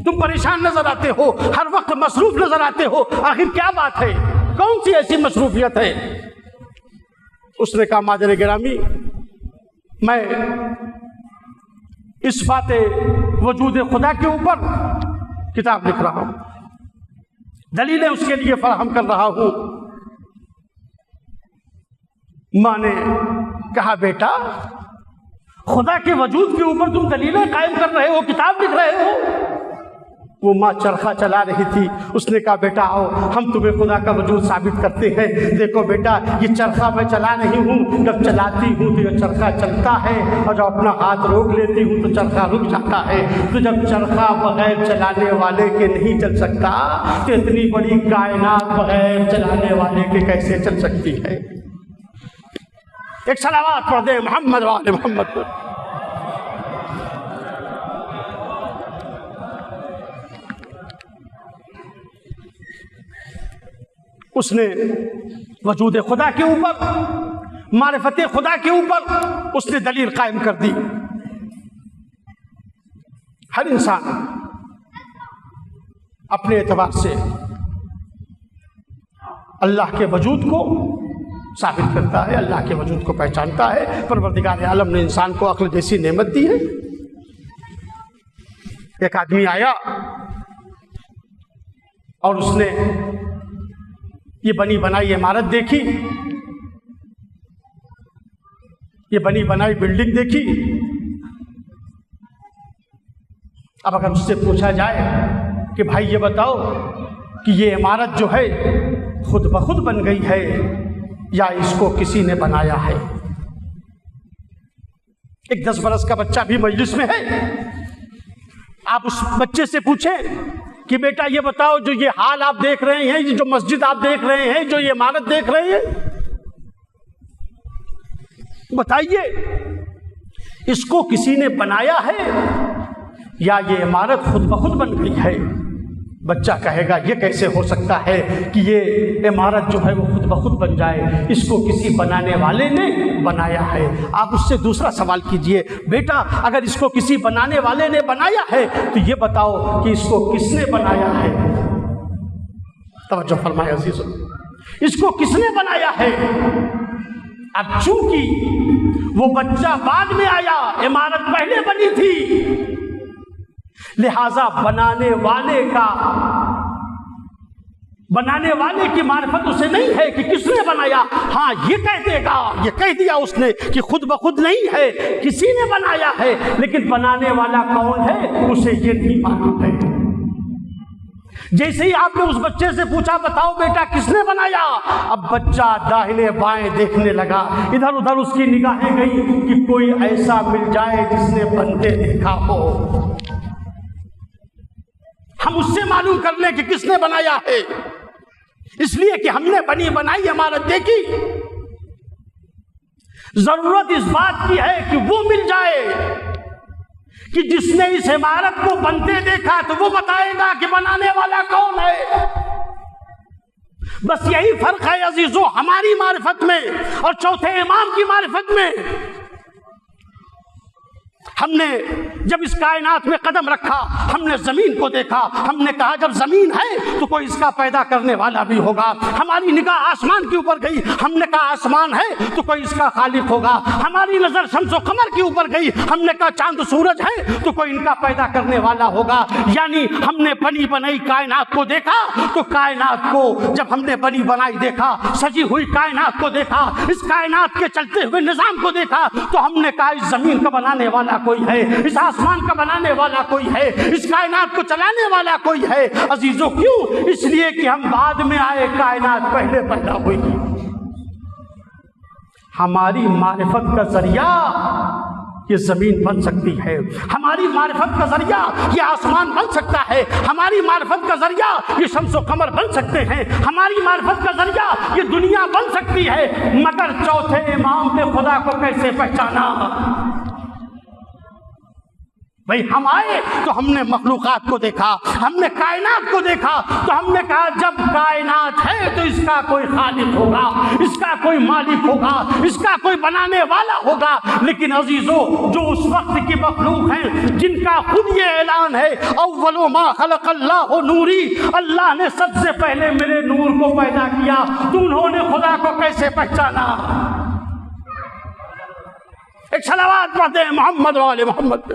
تم پریشان نظر آتے ہو، ہر وقت مصروف نظر آتے ہو، آخر کیا بات ہے، کون سی ایسی مصروفیت ہے؟ اس نے کہا مادر گرامی میں اس بات وجود خدا کے اوپر کتاب لکھ رہا ہوں، دلیلیں اس کے لیے فراہم کر رہا ہوں۔ ماں نے کہا بیٹا خدا کے وجود کے اوپر تم دلیلیں قائم کر رہے ہو، کتاب لکھ رہے ہو؟ وہ ماں چرخہ چلا رہی تھی، اس نے کہا بیٹا آؤ ہم تمہیں خدا کا وجود ثابت کرتے ہیں۔ دیکھو بیٹا یہ چرخہ میں چلا نہیں ہوں، جب چلاتی ہوں تو یہ چرخہ چلتا ہے، اور جب اپنا ہاتھ روک لیتی ہوں تو چرخہ رک جاتا ہے۔ تو جب چرخہ بغیر چلانے والے کے نہیں چل سکتا تو اتنی بڑی کائنات بغیر چلانے والے کے کیسے چل سکتی ہے؟ ایک صلوات پڑھ دیں محمد وآل محمد پر۔ اس نے وجود خدا کے اوپر، معرفت خدا کے اوپر اس نے دلیل قائم کر دی۔ ہر انسان اپنے اعتبار سے اللہ کے وجود کو ثابت کرتا ہے، اللہ کے وجود کو پہچانتا ہے۔ پروردگار عالم نے انسان کو عقل جیسی نعمت دی ہے۔ ایک آدمی آیا اور اس نے یہ بنی بنائی عمارت دیکھی، یہ بنی بنائی بلڈنگ دیکھی۔ اب اگر اس سے پوچھا جائے کہ بھائی یہ بتاؤ کہ یہ عمارت جو ہے خود بخود بن گئی ہے یا اس کو کسی نے بنایا ہے؟ ایک 10 برس کا بچہ بھی مجلس میں ہے، آپ اس بچے سے پوچھیں کہ بیٹا یہ بتاؤ جو یہ حال آپ دیکھ رہے ہیں، یہ جو مسجد آپ دیکھ رہے ہیں، جو یہ عمارت دیکھ رہے ہیں، بتائیے اس کو کسی نے بنایا ہے یا یہ عمارت خود بخود بن گئی ہے؟ بچہ کہے گا یہ کیسے ہو سکتا ہے کہ یہ عمارت جو ہے وہ خود بخود بن جائے، اس کو کسی بنانے والے نے بنایا ہے۔ آپ اس سے دوسرا سوال کیجئے، بیٹا اگر اس کو کسی بنانے والے نے بنایا ہے تو یہ بتاؤ کہ اس کو کس نے بنایا ہے؟ توجہ فرمائے عزیزو، اس کو کس نے بنایا ہے؟ اب چونکہ وہ بچہ بعد میں آیا، عمارت پہلے بنی تھی، لہذا بنانے والے کی معرفت اسے نہیں ہے کہ کس نے بنایا۔ ہاں یہ کہہ دے گا، یہ کہہ دیا اس نے کہ خود بخود نہیں ہے، کسی نے بنایا ہے، لیکن بنانے والا کون ہے اسے یہ نہیں معلوم ہے۔ جیسے ہی آپ نے اس بچے سے پوچھا بتاؤ بیٹا کس نے بنایا، اب بچہ داہنے بائیں دیکھنے لگا، ادھر ادھر اس کی نگاہیں گئی کہ کوئی ایسا مل جائے جس نے بنتے دیکھا ہو، ہم اس سے معلوم کر لیں کہ کس نے بنایا ہے۔ اس لیے کہ ہم نے بنی بنائی عمارت دیکھی، ضرورت اس بات کی ہے کہ وہ مل جائے کہ جس نے اس عمارت کو بنتے دیکھا تو وہ بتائے گا کہ بنانے والا کون ہے۔ بس یہی فرق ہے عزیزو ہماری معرفت میں اور چوتھے امام کی معرفت میں، ہم نے جب اس کائنات میں قدم رکھا ہم نے زمین کو دیکھا، ہم نے کہا جب زمین ہے تو کوئی اس کا پیدا کرنے والا بھی ہوگا۔ ہماری نگاہ آسمان کے اوپر گئی، ہم نے کہا آسمان ہے تو کوئی اس کا خالق ہوگا۔ ہماری نظر شمس و قمر کے اوپر گئی، ہم نے کہا چاند سورج ہے تو کوئی ان کا پیدا کرنے والا ہوگا۔ یعنی ہم نے بنی بنائی کائنات کو دیکھا تو کائنات کو جب ہم نے بنی بنائی دیکھا، سجی ہوئی کائنات کو دیکھا، اس کائنات کے چلتے ہوئے نظام کو دیکھا تو ہم نے کہا اس زمین کا بنانے والا کوئی ہے، اس آسمان کا بنانے والا کوئی ہے، اس کائنات کو چلانے والا کوئی ہے۔ عزیزو کیوں؟ اس لیے کہ ہم بعد میں آئے، کائنات پہلے پیدا ہوئی۔ ہماری معرفت کا ذریعہ یہ زمین بن سکتی ہے، ہماری معرفت کا ذریعہ یہ آسمان بن سکتا ہے، ہماری معرفت کا ذریعہ یہ شمس و قمر بن سکتے ہیں، ہماری معرفت کا ذریعہ یہ دنیا بن سکتی ہے، مگر چوتھے امام نے خدا کو کیسے پہچانا؟ بھئی ہم آئے تو ہم نے مخلوقات کو دیکھا، ہم نے کائنات کو دیکھا تو ہم نے کہا جب کائنات ہے تو اس کا کوئی خالق ہوگا، اس کا کوئی مالک ہوگا، اس کا کوئی بنانے والا ہوگا۔ لیکن عزیزو جو اس وقت کی مخلوق ہیں جن کا خود یہ اعلان ہے اول ما خلق اللہ نوری، اللہ نے سب سے پہلے میرے نور کو پیدا کیا، تو انہوں نے خدا کو کیسے پہچانا؟ ایک صلوات پڑھتے ہیں محمد و آل محمد پہ۔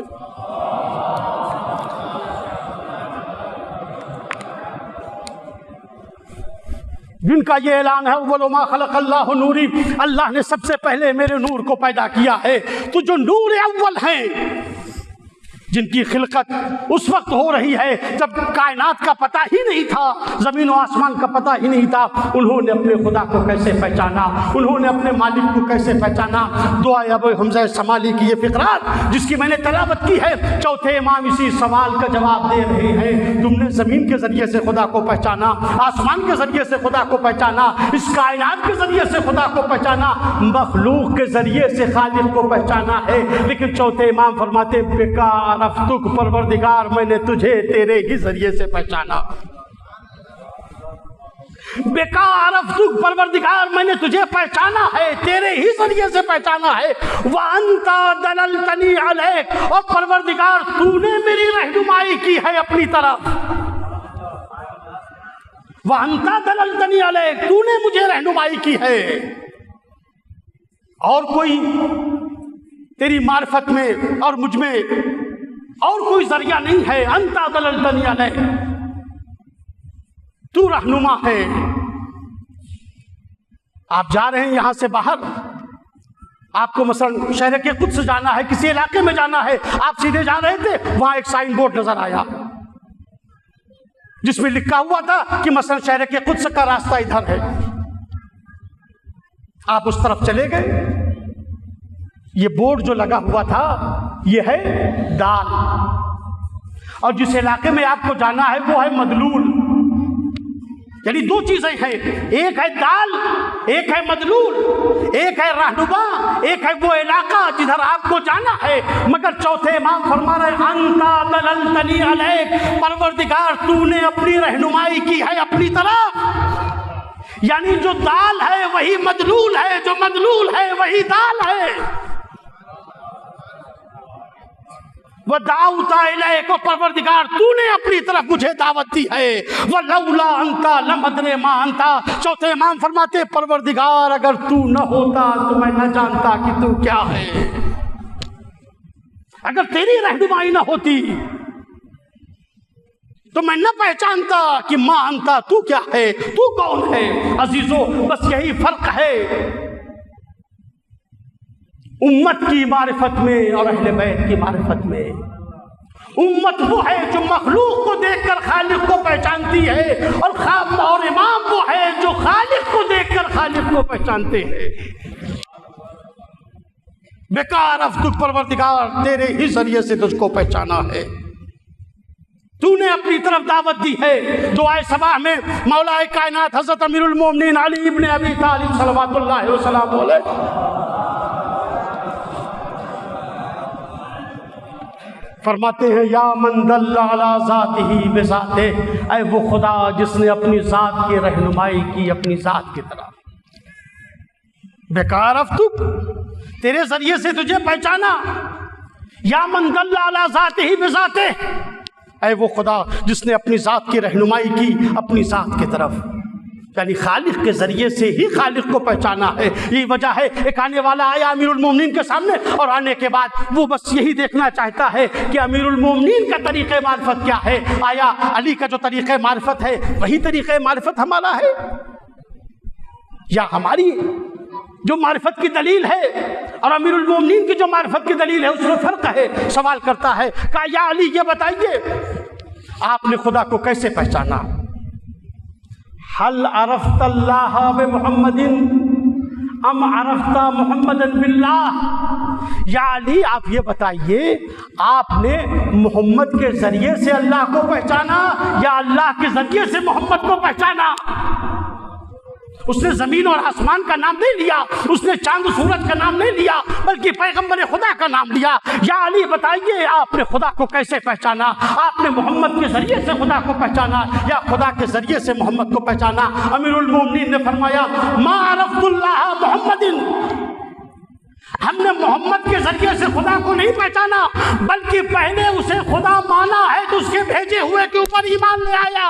جن کا یہ اعلان ہے اول ما خلق اللہ نوری، اللہ نے سب سے پہلے میرے نور کو پیدا کیا ہے، تو جو نور اول ہیں جن کی خلقت اس وقت ہو رہی ہے جب کائنات کا پتہ ہی نہیں تھا، زمین و آسمان کا پتہ ہی نہیں تھا، انہوں نے اپنے خدا کو کیسے پہچانا، انہوں نے اپنے مالک کو کیسے پہچانا؟ دعائے ابو حمزہ شمالی کی یہ فقرات جس کی میں نے تلاوت کی ہے، چوتھے امام اسی سوال کا جواب دے رہے ہیں۔ تم نے زمین کے ذریعے سے خدا کو پہچانا، آسمان کے ذریعے سے خدا کو پہچانا، اس کائنات کے ذریعے سے خدا کو پہچانا، مخلوق کے ذریعے سے خالق کو پہچانا ہے، لیکن چوتھے امام فرماتے بیکار رفتک پروردگار میں نے تجھے تیرے ہی ذریعے سے پہچانا، بیکار رفتک پروردگار میں نے تجھے پہچانا ہے، تیرے ہی ذریعے سے پہچانا ہے۔ وَأَنْتَ دَلَلْتَنِي عَلَيْكَ، اور پروردگار تو نے میری رہنمائی کی ہے اپنی طرف، وَأَنْتَ دَلَلْتَنِي عَلَيْكَ، تو نے مجھے رہنمائی کی ہے، اور کوئی تیری معرفت میں اور مجھ میں اور کوئی ذریعہ نہیں ہے۔ انت دللتنی علیہ، تو رہنما ہے۔ آپ جا رہے ہیں یہاں سے باہر، آپ کو مثلا شہر کے قدس جانا ہے، کسی علاقے میں جانا ہے، آپ سیدھے جا رہے تھے، وہاں ایک سائن بورڈ نظر آیا جس میں لکھا ہوا تھا کہ مثلا شہر کے قدس کا راستہ ادھر ہے، آپ اس طرف چلے گئے، یہ بورڈ جو لگا ہوا تھا یہ ہے دال، اور جس علاقے میں آپ کو جانا ہے وہ ہے مدلول، یعنی دو چیزیں ہیں، ایک ہے دال، ایک ہے مدلول، ایک ہے رہنما، ایک ہے وہ علاقہ جدھر آپ کو جانا ہے۔ مگر چوتھے امام فرما رہے انتا دللتنی علیک، پروردگار تو نے اپنی رہنمائی کی ہے اپنی طرف، یعنی جو دال ہے وہی مدلول ہے، جو مدلول ہے وہی دال ہے۔ وَدَعَوْتَ إِلَيْكَ، کو پروردگار تو نے اپنی طرف مجھے دعوت دی ہے۔ وَلَوْلَا أَنْتَ لَمْ أَدْرِ مَا أَنْتَ، چوتھے امام فرماتے پروردگار اگر تو نہ ہوتا تو میں نہ جانتا کہ تو کیا ہے، اگر تیری رہنمائی نہ ہوتی تو میں نہ پہچانتا کہ ما انتا، تو کیا ہے، تو کون ہے۔ عزیزو بس یہی فرق ہے امت کی معرفت میں اور اہل بیت کی معرفت میں۔ امت وہ ہے جو مخلوق کو دیکھ کر خالق کو پہچانتی ہے، اور امام وہ ہے جو خالق کو دیکھ کر خالق کو پہچانتے ہیں۔ بیکار افدک پروردگار تیرے ہی ذریعے سے تجھ کو پہچانا ہے، تو نے اپنی طرف دعوت دی ہے۔ دعائے صباح میں مولا کائنات حضرت امیر المومنین علی ابن ابی طالب صلوات اللہ وسلم علیہ فرماتے ہیں یا من دل علی ذاتہ بذاتہ، اے وہ خدا جس نے اپنی ذات کی رہنمائی کی اپنی ذات کی طرف۔ بیکار افدک، تیرے ذریعے سے تجھے پہچانا، یا من دل علی ذاتہ بذاتہ، اے وہ خدا جس نے اپنی ذات کی رہنمائی کی اپنی ذات کی طرف، یعنی خالق کے ذریعے سے ہی خالق کو پہچانا ہے۔ یہی وجہ ہے ایک آنے والا آیا امیر المومنین کے سامنے، اور آنے کے بعد وہ بس یہی دیکھنا چاہتا ہے کہ امیر المومنین کا طریقہ معرفت کیا ہے، آیا علی کا جو طریقہ معرفت ہے وہی طریقہ معرفت ہمارا ہے، یا ہماری جو معرفت کی دلیل ہے اور امیر المومنین کی جو معرفت کی دلیل ہے اس میں فرق ہے۔ سوال کرتا ہے کہ یا علی یہ بتائیے آپ نے خدا کو کیسے پہچانا؟ حل عرفت اللہ بمحمد ام عرفت محمد باللہ، یا علی آپ یہ بتائیے آپ نے محمد کے ذریعے سے اللہ کو پہچانا یا اللہ کے ذریعے سے محمد کو پہچانا؟ اس نے زمین اور آسمان کا نام نہیں لیا، اس نے چاند و سورج کا نام نہیں لیا، بلکہ پیغمبر خدا کا نام لیا۔ یا علی بتائیے آپ نے خدا کو کیسے پہچانا؟ آپ نے محمد کے ذریعے سے خدا کو پہچانا یا خدا کے ذریعے سے محمد کو پہچانا؟ امیر المومنین نے فرمایا ما عرفت اللہ محمد، ہم نے محمد کے ذریعے سے خدا کو نہیں پہچانا بلکہ پہلے اسے خدا مانا ہے تو اس کے بھیجے ہوئے کے اوپر ایمان لے آیا۔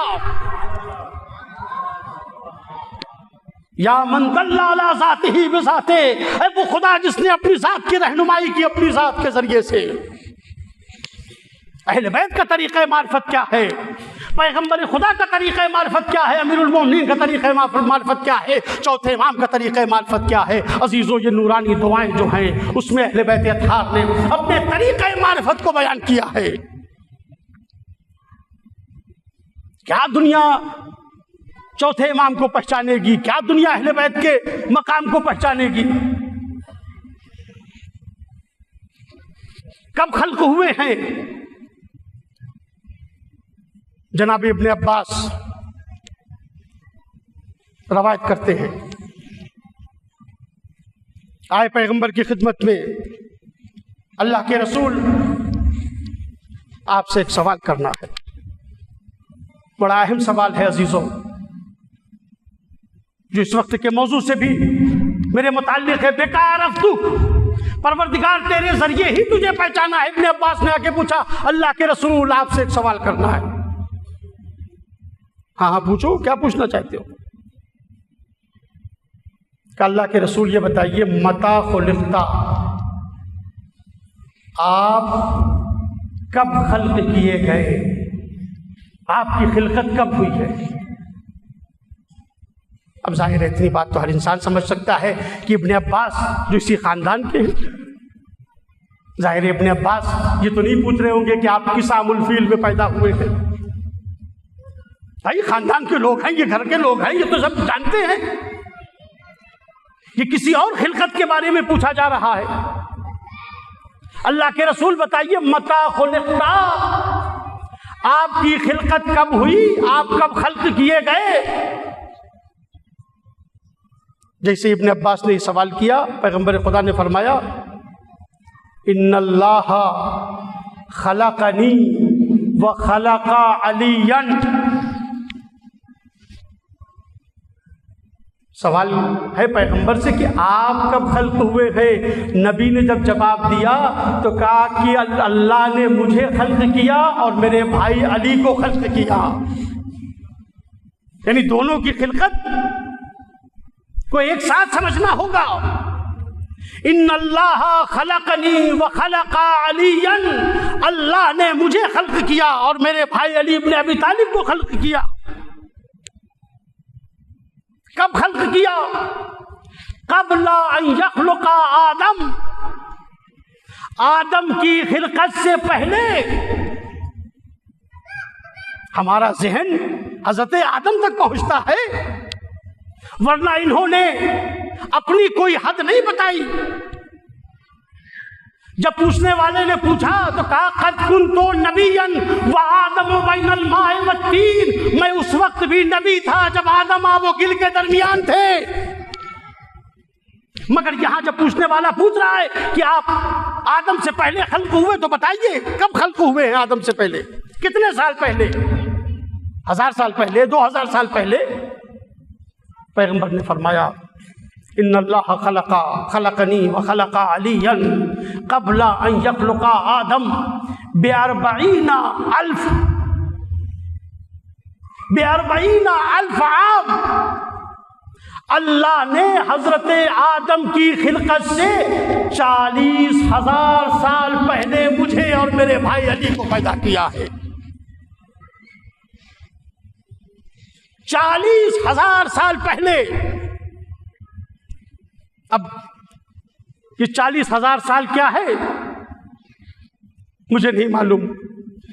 یا من دل علی ذاتہ بذاتہ، اے وہ خدا جس نے اپنی ذات کی رہنمائی کی اپنی ذات کے ذریعے سے۔ اہل بیت کا طریقہ معرفت کیا ہے؟ پیغمبر خدا کا طریقہ معرفت کیا ہے؟ امیر المومنین کا طریقہ معرفت کیا ہے؟ چوتھے امام کا طریقہ معرفت کیا ہے؟ عزیزو یہ نورانی دعائیں جو ہیں اس میں اہل بیت اطہار نے اپنے طریقہ معرفت کو بیان کیا ہے۔ کیا دنیا چوتھے امام کو پہچانے گی؟ کیا دنیا اہل بیت کے مقام کو پہچانے گی؟ کب خلق ہوئے ہیں؟ جناب ابن عباس روایت کرتے ہیں آئے پیغمبر کی خدمت میں، اللہ کے رسول آپ سے ایک سوال کرنا ہے، بڑا اہم سوال ہے عزیزوں، جو اس وقت کے موضوع سے بھی میرے متعلق ہے۔ بیکار افتو، پروردگار تیرے ذریعے ہی تجھے پہچانا ہے۔ ابن عباس نے آ کے پوچھا اللہ کے رسول آپ سے ایک سوال کرنا ہے۔ ہاں پوچھو، کیا پوچھنا چاہتے ہو؟ کہ اللہ کے رسول یہ بتائیے متی خلقتا، آپ کب خلق کیے گئے؟ آپ کی خلقت کب ہوئی ہے؟ اب ظاہر ہے اتنی بات تو ہر انسان سمجھ سکتا ہے کہ ابن عباس جو اسی خاندان کے ہیں، ظاہر ہے ابن عباس یہ تو نہیں پوچھ رہے ہوں گے کہ آپ کس عام الفیل میں پیدا ہوئے ہیں۔ بھائی خاندان کے لوگ ہیں، یہ گھر کے لوگ ہیں، یہ تو سب جانتے ہیں۔ یہ کسی اور خلقت کے بارے میں پوچھا جا رہا ہے۔ اللہ کے رسول بتائیے متی خلقتا، آپ کی خلقت کب ہوئی؟ آپ کب خلق کیے گئے؟ جیسے ابن عباس نے یہ سوال کیا، پیغمبر خدا نے فرمایا ان اللہ خلقنی وخلق علیا۔ سوال ہے پیغمبر سے کہ آپ کب خلق ہوئے ہیں؟ نبی نے جب جواب دیا تو کہا کہ اللہ نے مجھے خلق کیا اور میرے بھائی علی کو خلق کیا، یعنی دونوں کی خلقت کو ایک ساتھ سمجھنا ہوگا۔ ان اللہ خلقنی وخلق علیا، اللہ نے مجھے خلق کیا اور میرے بھائی علی ابن ابی طالب کو خلق کیا۔ کب خلق کیا؟ قبل ان یخلق آدم، آدم کی خلقت سے پہلے۔ ہمارا ذہن حضرت آدم تک پہنچتا ہے، ورنہ انہوں نے اپنی کوئی حد نہیں بتائی۔ جب پوچھنے والے نے پوچھا تو کہا قد کنت نبیا وآدم بین الماء والطین، میں اس وقت بھی نبی تھا جب آدم آب و گل کے درمیان تھے۔ مگر یہاں جب پوچھنے والا پوچھ رہا ہے کہ آپ آدم سے پہلے خلق ہوئے تو بتائیے کب خلق ہوئے ہیں؟ آدم سے پہلے کتنے سال پہلے؟ 1000 سال پہلے؟ 2000 سال پہلے؟ پیغمبر نے فرمایا ان اللہ خلقنی وخلق علیا قبل ان یخلق آدم ب40,000 عام۔ اللہ نے حضرت آدم کی خلقت سے 40,000 سال پہلے مجھے اور میرے بھائی علی کو پیدا کیا ہے۔ 40,000 سال پہلے۔ اب یہ 40,000 سال کیا ہے مجھے نہیں معلوم،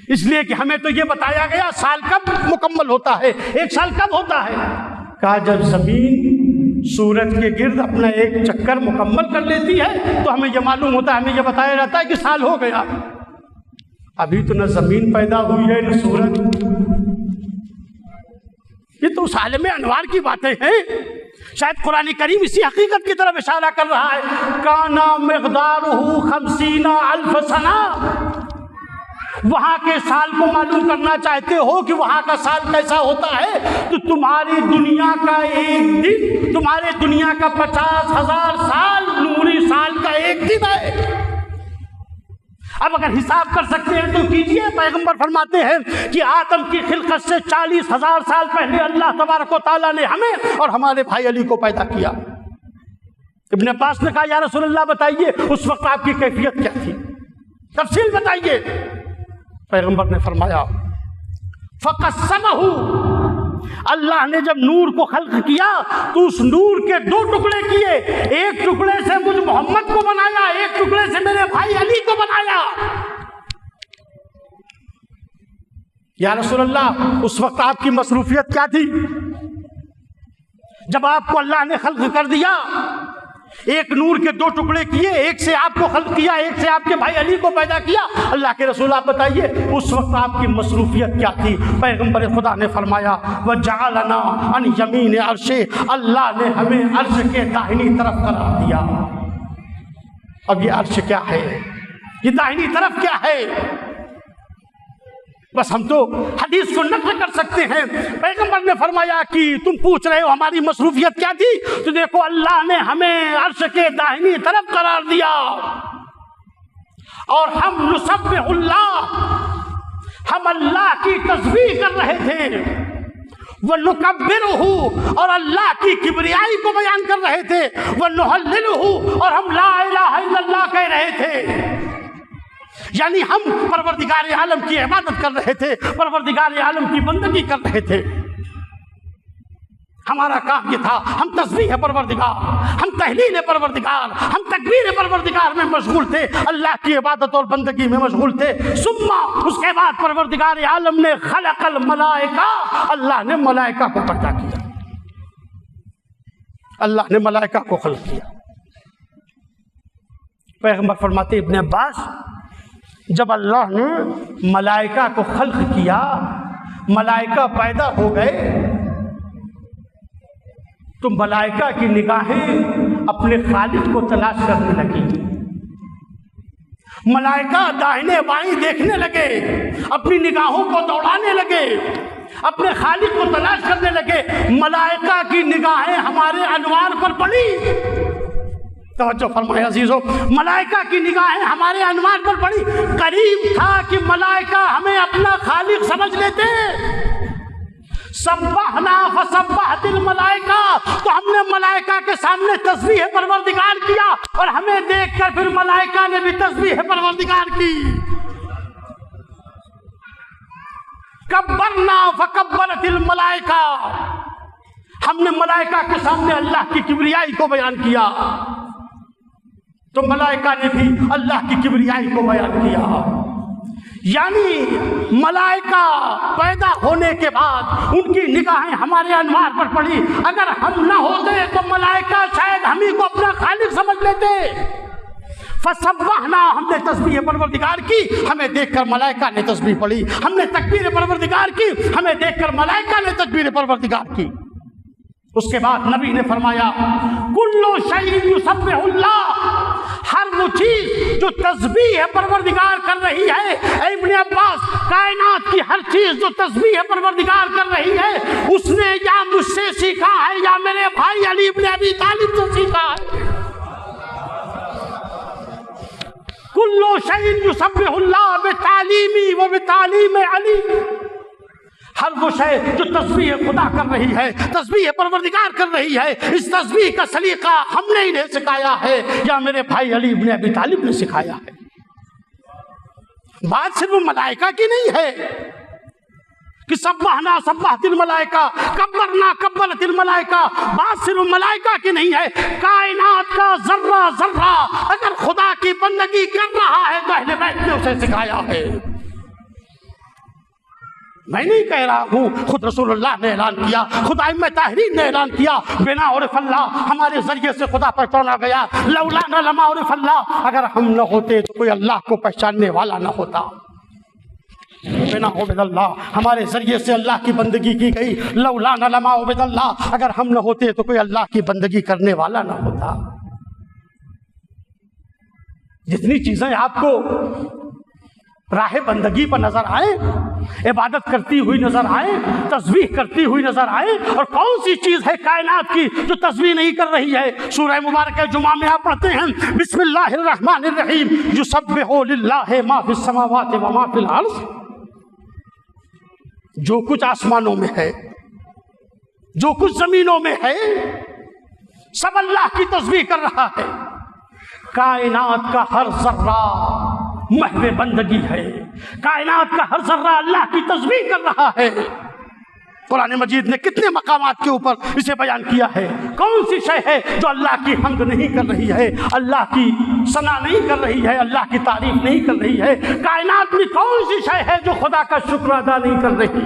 اس لیے کہ ہمیں تو یہ بتایا گیا سال کب مکمل ہوتا ہے، ایک سال کب ہوتا ہے؟ کہا جب زمین سورج کے گرد اپنا ایک چکر مکمل کر لیتی ہے تو ہمیں یہ معلوم ہوتا ہے، ہمیں یہ بتایا جاتا ہے کہ سال ہو گیا۔ ابھی تو نہ زمین پیدا ہوئی ہے نہ سورج، یہ تو اس عالم انوار کی باتیں ہیں۔ شاید قرآن کریم اسی حقیقت کی طرف اشارہ کر رہا ہے، کانا مقدارہ 50,000 سنہ۔ وہاں کے سال کو معلوم کرنا چاہتے ہو کہ وہاں کا سال کیسا ہوتا ہے تو تمہاری دنیا کا ایک دن، تمہارے دنیا کا 50,000 سال نوری سال کا ایک دن ہے۔ اب اگر حساب کر سکتے ہیں تو کیجئے۔ پیغمبر فرماتے ہیں کہ آدم کی خلقت سے 40,000 سال پہلے اللہ تبارک و تعالیٰ نے ہمیں اور ہمارے بھائی علی کو پیدا کیا۔ ابن عباس نے کہا یا رسول اللہ بتائیے اس وقت آپ کی کیفیت کیا تھی، تفصیل بتائیے۔ پیغمبر نے فرمایا فقسمہ، اللہ نے جب نور کو خلق کیا تو اس نور کے 2 ٹکڑے کیے، ایک ٹکڑے سے مجھ محمد کو بنایا، ایک ٹکڑے سے میرے بھائی علی کو بنایا۔ یا رسول اللہ اس وقت آپ کی مصروفیت کیا تھی؟ جب آپ کو اللہ نے خلق کر دیا، ایک نور کے 2 ٹکڑے کیے، ایک سے آپ کو خلق کیا، ایک سے آپ کے بھائی علی کو پیدا کیا، اللہ کے رسول آپ بتائیے اس وقت آپ کی مصروفیت کیا تھی؟ پیغمبر خدا نے فرمایا وَجَعَلَنَا عَنْ يَمِينِ عَرْشِهِ، اللہ نے ہمیں عرش کے داہنی طرف قرار دیا۔ اب یہ عرش کیا ہے، یہ داہنی طرف کیا ہے؟ بس ہم تو حدیث کو نقل کر سکتے ہیں۔ پیغمبر نے فرمایا کہ تم پوچھ رہے ہو ہماری مصروفیت کیا تھی، تو دیکھو اللہ نے ہمیں عرش کے داہنی طرف قرار دیا، اور ہم نسبح اللہ، ہم اللہ کی تسبیح کر رہے تھے، وَنُكَبِّرُهُ، اور اللہ کی کبریائی کو بیان کر رہے تھے، وَنُحَلِّلُهُ، اور ہم لا الہ الا اللہ کہہ رہے تھے۔ یعنی ہم پروردگار عالم کی عبادت کر رہے تھے، پروردگار عالم کی بندگی کر رہے تھے۔ ہمارا کام یہ تھا، ہم تسبیح پروردگار، ہم تحلیل پروردگار، ہم تکبیر پروردگار میں مشغول تھے، اللہ کی عبادت اور بندگی میں مشغول تھے۔ ثم اس کے بعد پروردگار عالم نے خلق الملائکہ، اللہ نے ملائکہ کو پیدا کیا، اللہ نے ملائکہ کو خلق کیا۔ پیغمبر فرماتے ابن عباس جب اللہ نے ملائکہ کو خلق کیا، ملائکہ پیدا ہو گئے، تو ملائکہ کی نگاہیں اپنے خالق کو تلاش کرنے لگی، ملائکہ داہنے بائیں دیکھنے لگے، اپنی نگاہوں کو دوڑانے لگے، اپنے خالق کو تلاش کرنے لگے۔ ملائکہ کی نگاہیں ہمارے انوار پر پڑی، توجہ فرمائے عزیزو، ملائکہ کی نگاہیں ہمارے انوار پر پڑی۔ قریب تھا کہ ملائکہ ہمیں اپنا خالق سمجھ لیتے۔ سبحنا فسبحت الملائکہ، تو ہم نے ملائکہ کے سامنے تسبیح پروردگار کیا، اور ہمیں دیکھ کر پھر ملائکہ نے بھی تسبیح پروردگار کی۔ کبرنا فکبرت الملائکہ، ہم نے ملائکہ کے سامنے اللہ کی کبریائی کو بیان کیا، تو ملائکہ نے بھی اللہ کی کبریائی کو بیان کیا۔ یعنی ملائکہ پیدا ہونے کے بعد ان کی نگاہیں ہمارے انوار پر پڑی، اگر ہم نہ ہوتے تو ملائکہ شاید ہم ہی کو اپنا خالق سمجھ لیتے۔ فسبحنا، ہم نے تسبیح پروردگار کی، ہمیں دیکھ کر ملائکہ نے تسبیح پڑھی، ہم نے تکبیر پروردگار کی، ہمیں دیکھ کر ملائکہ نے تکبیر پروردگار کی۔ اس کے بعد نبی نے فرمایا کلو شیء یسبح اللہ، ہر وہ چیز جو تسبیح پروردگار کر رہی ہے۔ اے ابن عباس کائنات کی ہر چیز جو تسبیح پروردگار کر رہی ہے اس نے یا مجھ سے سیکھا ہے یا میرے بھائی علی ابن ابی طالب سے سیکھا ہے۔ کل شیء یسبح اللہ بتعلیمی و بتعلیم علی، ہر وہ شے جو تسبیح خدا کر رہی ہے، تسبیح پروردگار کر رہی ہے، اس تسبیح کا سلیقہ ہم نے انہیں سکھایا ہے یا میرے بھائی علی ابن ابی طالب نے سکھایا ہے۔ بات صرف ملائکہ کی نہیں ہے کہ سبحنا سبحت الملائکہ، کبرنا کبرت الملائکہ، بات صرف ملائکہ کی نہیں ہے، کائنات کا ذرہ ذرہ اگر خدا کی بندگی کر رہا ہے تو اہل بیت نے اسے سکھایا ہے۔ میں نہیں کہہ رہا ہوں، خود رسول اللہ نے اعلان کیا، خود ائمہ طاہرین نے اعلان کیا، بنا عرف اللہ، ہمارے ذریعے سے خدا پہچانا گیا، لولا نہ لما عرف اللہ، اگر ہم نہ ہوتے تو کوئی اللہ کو پہچاننے والا نہ ہوتا۔ بنا عبد اللہ، ہمارے ذریعے سے اللہ کی بندگی کی گئی، لولا نہ لما عبد اللہ، اگر ہم نہ ہوتے تو کوئی اللہ کی بندگی کرنے والا نہ ہوتا۔ جتنی چیزیں آپ کو راہ بندگی پر نظر آئے، عبادت کرتی ہوئی نظر آئے، تسبیح کرتی ہوئی نظر آئے، اور کون سی چیز ہے کائنات کی جو تسبیح نہیں کر رہی ہے؟ سورہ مبارکہ جمعہ میں آپ پڑھتے ہیں بسم اللہ الرحمن الرحیم، یسبح للہ ما فی السماوات و ما فی الارض، جو کچھ آسمانوں میں ہے، جو کچھ زمینوں میں ہے، سب اللہ کی تسبیح کر رہا ہے۔ کائنات کا ہر ذرہ محو بندگی ہے، کائنات کا ہر ذرہ اللہ کی تسبیح کر رہا ہے۔ قرآن مجید نے کتنے مقامات کے اوپر اسے بیان کیا ہے۔ کون سی شے ہے جو اللہ کی حمد نہیں کر رہی ہے، اللہ کی ثنا نہیں کر رہی ہے، اللہ کی تعریف نہیں کر رہی ہے؟ کائنات میں کون سی شے ہے جو خدا کا شکر ادا نہیں کر رہی؟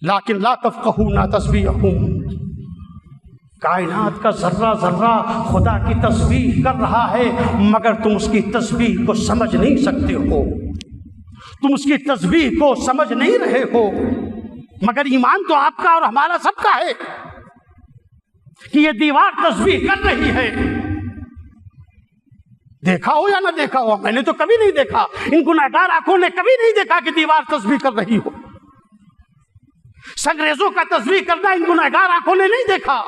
لیکن لا تفقہون تسبیحہم، کائنات کا ذرہ ذرہ خدا کی تسبیح کر رہا ہے، مگر تم اس کی تسبیح کو سمجھ نہیں سکتے ہو، تم اس کی تسبیح کو سمجھ نہیں رہے ہو۔ مگر ایمان تو آپ کا اور ہمارا سب کا ہے کہ یہ دیوار تسبیح کر رہی ہے۔ دیکھا ہو یا نہ دیکھا ہو، میں نے تو کبھی نہیں دیکھا، ان گنہگار آنکھوں نے کبھی نہیں دیکھا کہ دیوار تسبیح کر رہی ہو۔ سنگریزوں کا تسبیح کرنا ان گنہگار آنکھوں نے نہیں دیکھا۔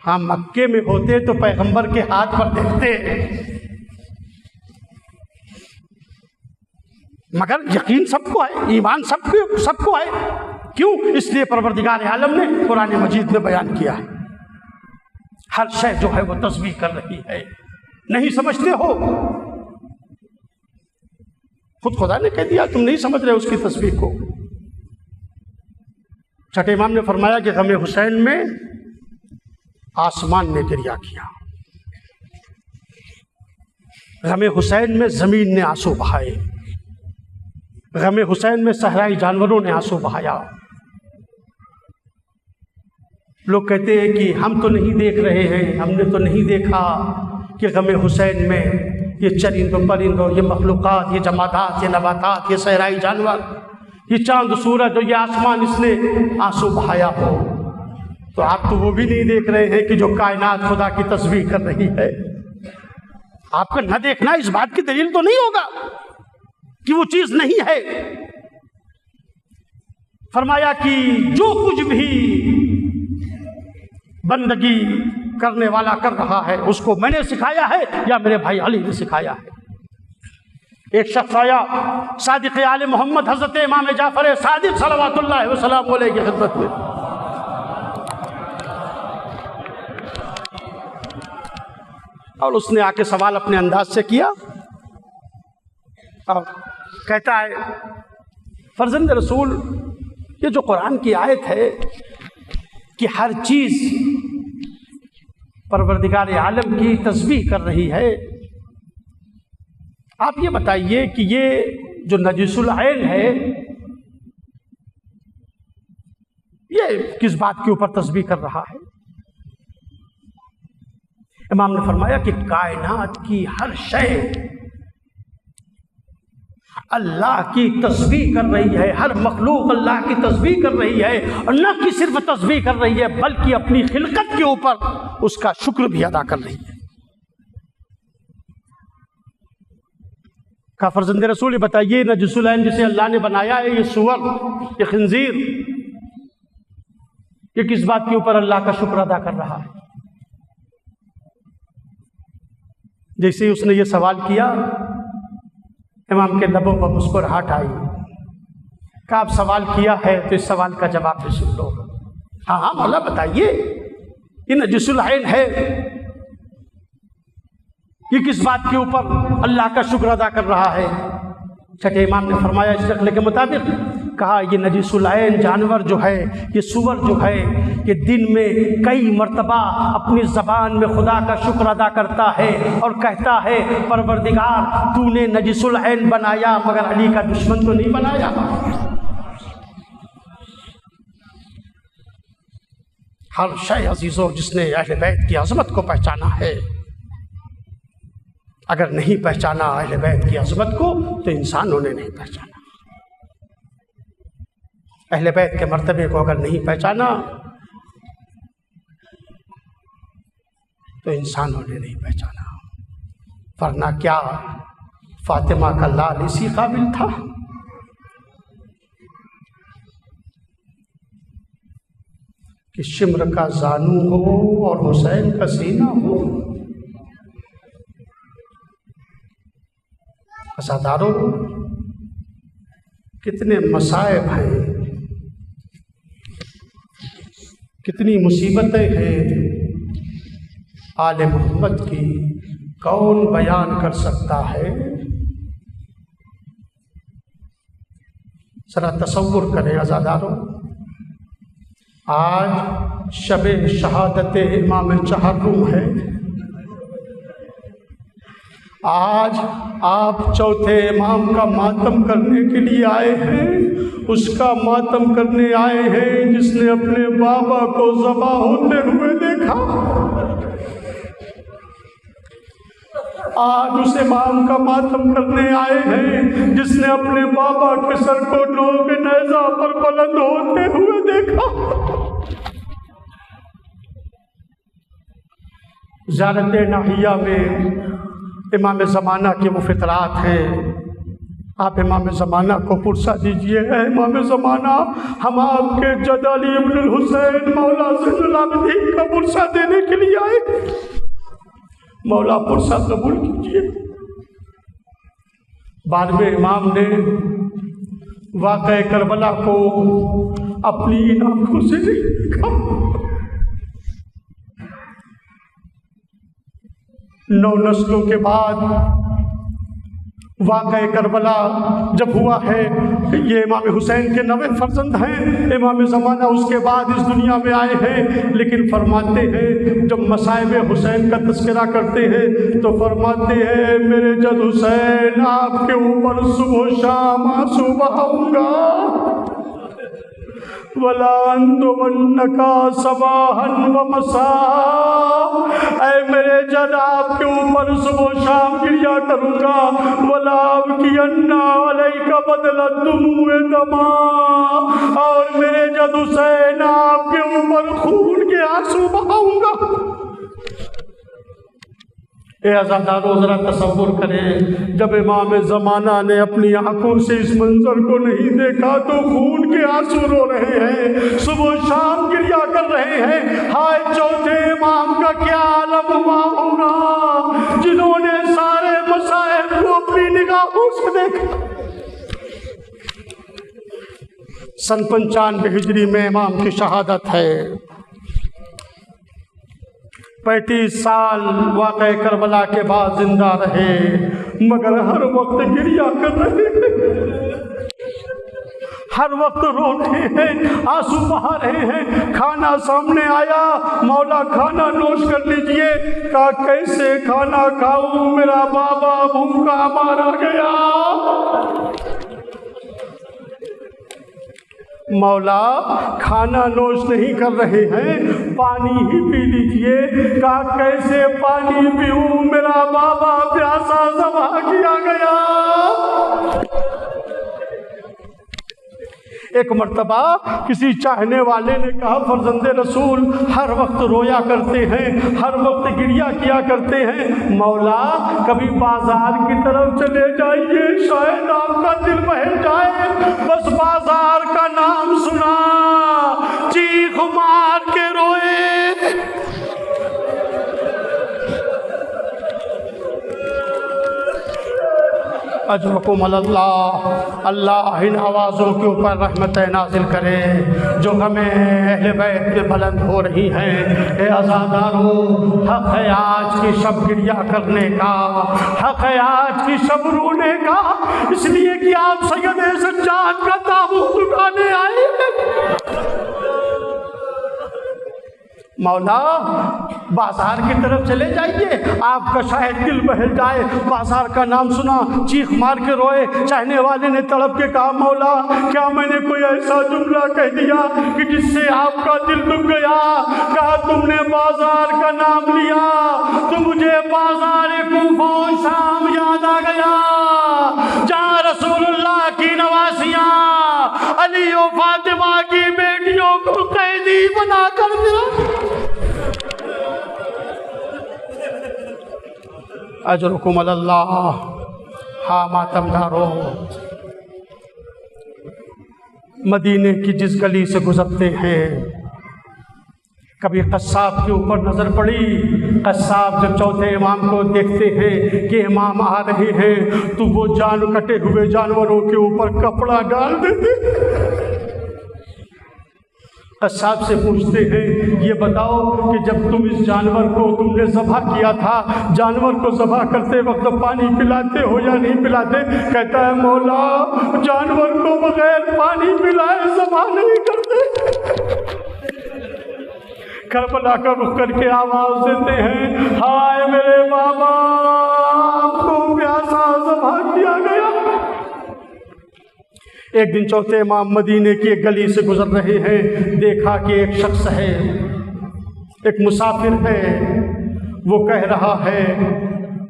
ہاں مکے میں ہوتے تو پیغمبر کے ہاتھ پر دیکھتے، مگر یقین سب کو ہے، ایمان سب کو ہے۔ کیوں؟ اس لیے پروردگار عالم نے قرآن مجید میں بیان کیا ہے ہر شے جو ہے وہ تسبیح کر رہی ہے۔ نہیں سمجھتے ہو، خود خدا نے کہہ دیا تم نہیں سمجھ رہے اس کی تسبیح کو۔ چھٹے امام نے فرمایا کہ غم حسین میں آسمان نے گریہ کیا، غم حسین میں زمین نے آنسو بہائے، غم حسین میں صحرائی جانوروں نے آنسو بہایا۔ لوگ کہتے ہیں کہ ہم تو نہیں دیکھ رہے ہیں، ہم نے تو نہیں دیکھا کہ غم حسین میں یہ چرند و پرند اور یہ مخلوقات، یہ جمادات، یہ نباتات، یہ صحرائی جانور، یہ چاند سورج اور یہ آسمان اس نے آنسو بہایا ہو۔ تو آپ تو وہ بھی نہیں دیکھ رہے ہیں کہ جو کائنات خدا کی تسبیح کر رہی ہے۔ آپ کا نہ دیکھنا اس بات کی دلیل تو نہیں ہوگا کہ وہ چیز نہیں ہے۔ فرمایا کہ جو کچھ بھی بندگی کرنے والا کر رہا ہے اس کو میں نے سکھایا ہے یا میرے بھائی علی نے سکھایا ہے۔ ایک شخص آیا صادق آل محمد حضرت امام جعفر صادق صلوات اللہ وسلام علیہ کی خدمت میں، اور اس نے آ کے سوال اپنے انداز سے کیا اور کہتا ہے فرزند رسول، یہ جو قرآن کی آیت ہے کہ ہر چیز پروردگار عالم کی تسبیح کر رہی ہے، آپ یہ بتائیے کہ یہ جو نجس العین ہے یہ کس بات کے اوپر تسبیح کر رہا ہے؟ امام نے فرمایا کہ کائنات کی ہر شے اللہ کی تسبیح کر رہی ہے، ہر مخلوق اللہ کی تسبیح کر رہی ہے، اور نہ کہ صرف تسبیح کر رہی ہے بلکہ اپنی خلقت کے اوپر اس کا شکر بھی ادا کر رہی ہے۔ کہا فرزند رسول بتائیے نجس العین جسے اللہ نے بنایا ہے، یہ سور، یہ خنزیر، یہ کس بات کے اوپر اللہ کا شکر ادا کر رہا ہے؟ جیسے اس نے یہ سوال کیا، امام کے لبوں پر مسکراہٹ آئی، کہا آپ سوال کیا ہے تو اس سوال کا جواب بھی سن لو۔ ہاں ہاں مولا بتائیے، یہ نجس العین ہے، یہ کس بات کے اوپر اللہ کا شکر ادا کر رہا ہے؟ چھٹے امام نے فرمایا اس نقل کے مطابق، کہا یہ نجس العین جانور جو ہے، یہ سور جو ہے، یہ دن میں کئی مرتبہ اپنی زبان میں خدا کا شکر ادا کرتا ہے اور کہتا ہے پروردگار تو نے نجس العین بنایا مگر علی کا دشمن تو نہیں بنایا۔ ہر شے عزیزوں جس نے اہل بیت کی عظمت کو پہچانا ہے، اگر نہیں پہچانا اہل بیت کی عظمت کو تو انسانوں نے نہیں پہچانا۔ اہل بیت کے مرتبے کو اگر نہیں پہچانا تو انسانوں نے نہیں پہچانا، ورنہ کیا فاطمہ کا لال اسی قابل تھا؟ کہ شمر کا زانو ہو اور حسین کا سینہ ہو۔ عزاداروں، کتنے مصائب ہیں، کتنی مصیبتیں ہیں آل محمد کی، کون بیان کر سکتا ہے؟ ذرا تصور کریں عزاداروں، آج شب شہادت امام چہرم ہے، آج آپ چوتھے امام کا ماتم کرنے کے لیے آئے ہیں، اس کا ماتم کرنے آئے ہیں جس نے اپنے بابا کو ذبح ہوتے ہوئے دیکھا۔ آج اس امام کا ماتم کرنے آئے ہیں جس نے اپنے بابا کے سر کو نوک نیزہ پر بلند ہوتے ہوئے دیکھا۔ زیارت ناحیہ میں امام زمانہ کے وہ فطرات ہیں، آپ امام زمانہ کو پرسہ دیجئے، اے امام زمانہ ہم آپ کے جد علی ابن الحسین مولا زین العابدین کا پرسہ دینے کے لیے آئے، مولا پرسہ قبول کیجئے۔ بعد میں امام نے واقعہ کربلا کو اپنی ان آنکھوں سے دیکھا۔ 9 نسلوں کے بعد واقعہ کربلا جب ہوا ہے، یہ امام حسین کے 9 فرزند ہیں، امام زمانہ اس کے بعد اس دنیا میں آئے ہیں، لیکن فرماتے ہیں جب مصائب حسین کا تذکرہ کرتے ہیں تو فرماتے ہیں میرے جد حسین آپ کے اوپر صبح و شام آنسو بہاؤں گا، وَلَا أَنْتُمَنَّكَ صَبَاحًا وَمَسَاءً، اے میرے جد آپ کے اوپر صبح و شام گریا کروں گا، وَلَا أَبْكِيَنَّ عَلَيْكَ بَدْلَ الدُّمُوعِ دَمًا، اور میرے جد حسین آپ کے اوپر خون کے آنسو بہاؤں گا۔ اے عزاداروں ذرا تصور کریں، جب امام زمانہ نے اپنی آنکھوں سے اس منظر کو نہیں دیکھا تو خون کے آنسو رو رہے ہیں، صبح و شام گریا کر رہے ہیں، ہائے چوتھے امام کا کیا عالم ہوا ہوگا جنہوں نے سارے مصائب کو اپنی نگاہوں سے دیکھا۔ سن 95 ہجری میں امام کی شہادت ہے، 35 سال واقعہ کربلا کے بعد زندہ رہے، مگر ہر وقت گریا کر رہے ہیں، ہر وقت رو رہے ہیں، آنسو بہا رہے ہیں۔ کھانا سامنے آیا، مولا کھانا نوش کر لیجئے، کہا کیسے کھانا کھاؤں، میرا بابا بھوکا مارا گیا۔ مولا کھانا نوش نہیں کر رہے ہیں، پانی ہی پی لیجئے، کہا کیسے پانی پیوں، میرا بابا پیاسا ذبح کیا گیا۔ ایک مرتبہ کسی چاہنے والے نے کہا فرزند رسول ہر وقت رویا کرتے ہیں، ہر وقت گریہ کیا کرتے ہیں، مولا کبھی بازار کی طرف چلے جائیے شاید آپ کا دل بہل جائے۔ بس بازار کا نام سنا چیخ مار کے روئے۔ اجرکم اللہ، اللہ ان آوازوں کے اوپر رحمتیں نازل کرے جو ہمیں اہل بیت میں بلند ہو رہی ہیں۔ اے عزادارو، حق ہے آج کی شب گریہ کرنے کا، حق ہے آج کی شب رونے کا، اس لیے کہ آپ سید سجاد کا تابوت اٹھانے آئے ہیں۔ مولا بازار کی طرف چلے جائیے، آپ کا شاید دل بہل جائے۔ بازار کا نام سنا چیخ مار کے روئے۔ چاہنے والے نے تڑپ کے کہا مولا کیا میں نے کوئی ایسا جملہ کہہ دیا کہ جس سے آپ کا دل دکھ گیا؟ کہا تم نے بازار کا نام لیا تو مجھے بازار کوفہ و شام یاد آ گیا، جہاں رسول اللہ کی نواسیاں علی و فاطمہ کی بیٹیوں کو قیدی بنا کر دیا۔ اجرکم اللہ۔ ہاں ماتم دارو، مدینے کی جس گلی سے گزرتے ہیں کبھی قصاب کے اوپر نظر پڑی، قصاب جب چوتھے امام کو دیکھتے ہیں کہ امام آ رہے ہیں تو وہ کٹے ہوئے جانوروں کے اوپر کپڑا ڈال دیتے۔ قصاب سے پوچھتے ہیں یہ بتاؤ کہ جب تم اس جانور کو تم نے ذبح کیا تھا، جانور کو ذبح کرتے وقت پانی پلاتے ہو یا نہیں پلاتے؟ کہتا ہے مولا جانور کو بغیر پانی پلائے ذبح نہیں کرتے۔ کربلا کا رخ کر کے آواز دیتے ہیں ہائے میرے بابا، آپ کو پیاسا ذبح کیا گیا۔ ایک دن چوتھے امام مدینے کی ایک گلی سے گزر رہے ہیں، دیکھا کہ ایک شخص ہے، ایک مسافر ہے، وہ کہہ رہا ہے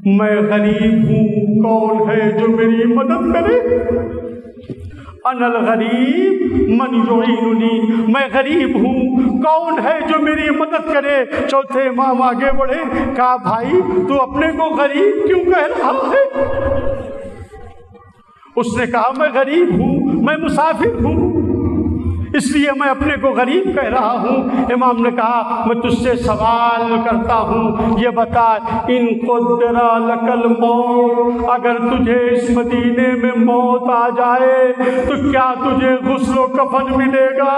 میں غریب ہوں، کون ہے جو میری مدد کرے؟ انا الغریب من یعیننی، میں غریب ہوں، کون ہے جو میری مدد کرے؟ چوتھے امام آگے بڑھے، کہا بھائی تو اپنے کو غریب کیوں کہہ رہا ہے؟ اس نے کہا میں غریب ہوں، میں مسافر ہوں، اس لیے میں اپنے کو غریب کہہ رہا ہوں۔ امام نے کہا میں تجھ سے سوال کرتا ہوں، یہ بتا ان قدر لک الموت، اگر تجھے اس مدینے میں موت آ جائے تو کیا تجھے غسل و کفن ملے گا؟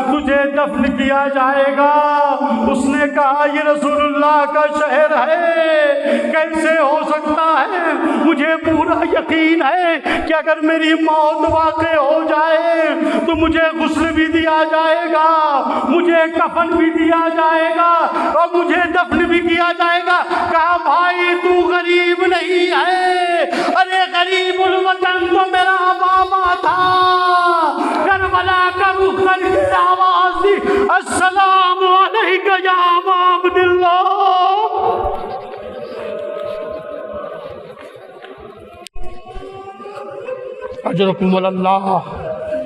تجھے دفن کیا جائے گا؟ اس نے کہا یہ رسول اللہ کا شہر ہے، کیسے ہو سکتا ہے؟ مجھے پورا یقین ہے کہ اگر میری موت واقع ہو جائے تو مجھے غسل بھی دیا جائے گا، مجھے کفن بھی دیا جائے گا اور مجھے دفن بھی کیا جائے گا۔ کہا بھائی تو غریب نہیں ہے، ارے غریب الوطن تو میرا بابا تھا۔ کربلا کا رخ کر کے آواز دی السلام علیکہ یا ابا عبداللہ۔ اجرکم اللہ۔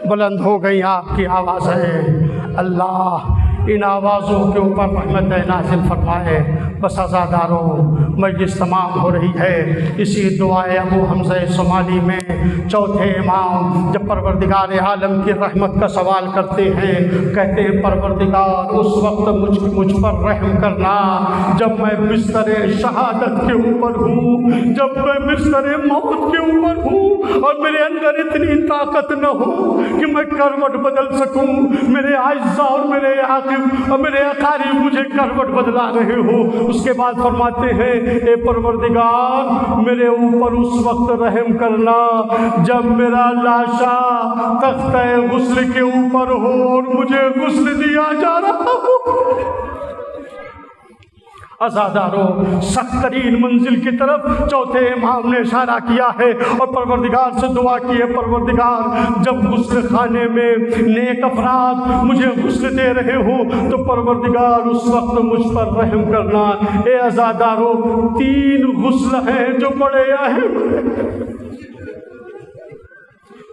بلند ہو گئی آپ کی آوازیں، اللہ ان آوازوں کے اوپر رحمت نازل فرمائے۔ بس عزادارو مجلس تمام ہو رہی ہے، اسی دعائے ابو حمزہ صومالی میں چوتھے امام جب پروردگار عالم کی رحمت کا سوال کرتے ہیں، کہتے ہیں پروردگار اس وقت مجھ پر رحم کرنا جب میں بستر شہادت کے اوپر ہوں، جب میں بستر موت کے اوپر ہوں اور میرے اندر اتنی طاقت نہ ہو کہ میں کروٹ بدل سکوں، میرے اعزاء اور میرے عاقب اور میرے اقارب مجھے کروٹ بدلا رہے ہو۔ اس کے بعد فرماتے ہیں اے پروردگار میرے اوپر اس وقت رحم کرنا جب میرا لاشا تختہ غسل کے اوپر ہو اور مجھے غسل دیا جا رہا ہو۔ عزادارو سخت ترین منزل کی طرف چوتھے امام نے اشارہ کیا ہے اور پروردگار سے دعا کی ہے پروردگار جب غسل خانے میں نیک افراد مجھے غسل دے رہے ہو تو پروردگار اس وقت مجھ پر رحم کرنا۔ اے عزادارو 3 غسل ہیں جو بڑے اہم ہیں،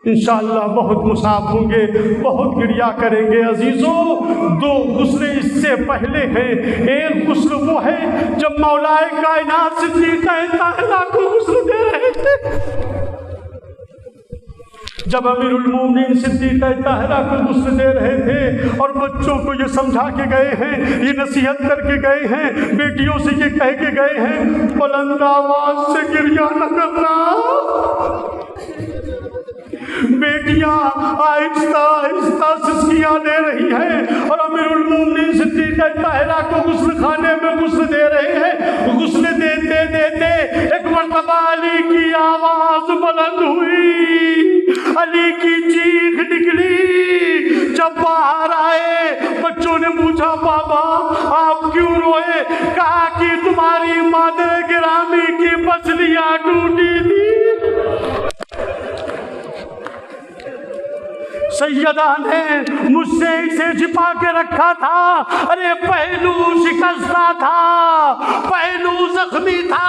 انشاءاللہ بہت مصاب ہوں گے، بہت گریا کریں گے۔ عزیزوں، دو غسل اس سے پہلے ہیں۔ ایک غسل وہ ہے جب مولائے کائنات صدیقہ طاہرہ کو غسل دے رہے تھے، جب امیر المومنین صدیقہ طاہرہ کو غسل دے رہے تھے اور بچوں کو یہ سمجھا کے گئے ہیں، یہ نصیحت کر کے گئے ہیں، بیٹیوں سے یہ کہہ کے گئے ہیں بلند آواز سے گریہ نہ کرنا، بیٹیاں آہستہ آہستہ سسکیاں دے رہی ہیں اور امیر المومنین صدیقہ طاہرہ کو غسل خانے میں غسل دے رہے ہیں۔ غسل دیتے دیتے ایک مرتبہ علی کی آواز بلند ہوئی، علی کی چیخ نکلی۔ جب باہر آئے بچوں نے پوچھا بابا آپ کیوں روئے؟ کہا کہ تمہاری مادر گرامی کی پسلیاں ٹوٹی تھی۔ سیدہ نے مجھ سے اسے چھپا کے رکھا تھا، ارے پہلو شکستہ تھا، پہلو زخمی تھا۔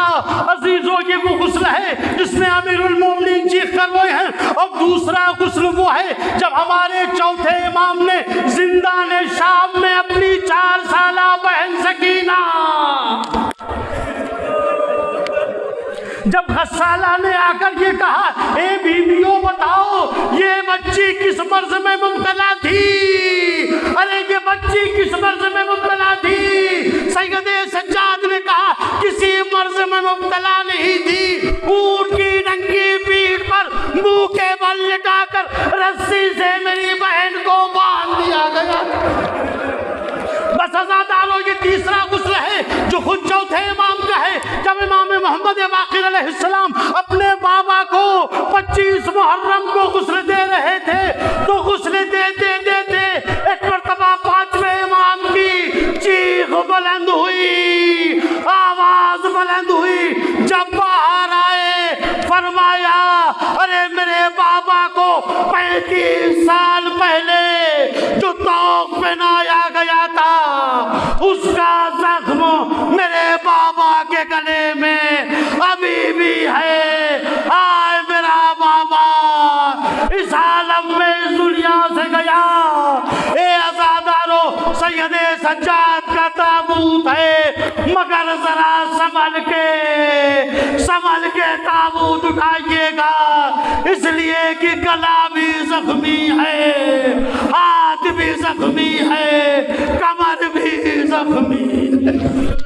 عزیزوں، یہ وہ غسل ہے جس میں امیر المومنین چیخ کر روئے ہیں۔ اور دوسرا غسل وہ ہے جب ہمارے چوتھے امام نے زندان شام میں اپنی 4 سالہ بہن سکینہ، جب غسالہ نے آ کر یہ کہا اے بیویوں بتاؤ یہ بچی کس مرض میں مبتلا تھی، ارے یہ بچی کس مرض میں مبتلا تھی؟ سید سجاد نے کہا کسی مرض میں مبتلا نہیں تھی، اونٹ کی ننگی پیٹھ پر منہ کے بل لٹا کر رسی سے میری بہن کو باندھ دیا گیا۔ بس عزادارو، یہ تیسرا غسل ہے جو خود چوتھے امام کا ہے۔ جب امام محمد باقر علیہ السلام اپنے بابا کو 25 محرم کو غسل دے رہے تھے تو غسل دیتے دیتے ایک مرتبہ 5ویں امام کی چیخ بلند ہوئی، آواز بلند ہوئی۔ جب باہر آئے فرمایا ارے میرے بابا کو 35 سال پہلے جو توق پہنایا گیا تھا اس کا زخم میرے بابا کے گلے میں ابھی بھی ہے۔ آئے میرا بابا اس عالم میں اس دنیا سے گیا۔ اے عزادارو، سید سجاد کا تابوت ہے، مگر ذرا سنبھل کے تابوت اٹھائیے گا، اس لیے کہ گلا بھی زخمی ہے، ہاتھ بھی زخمی ہے، کمر بھی زخمی ہے۔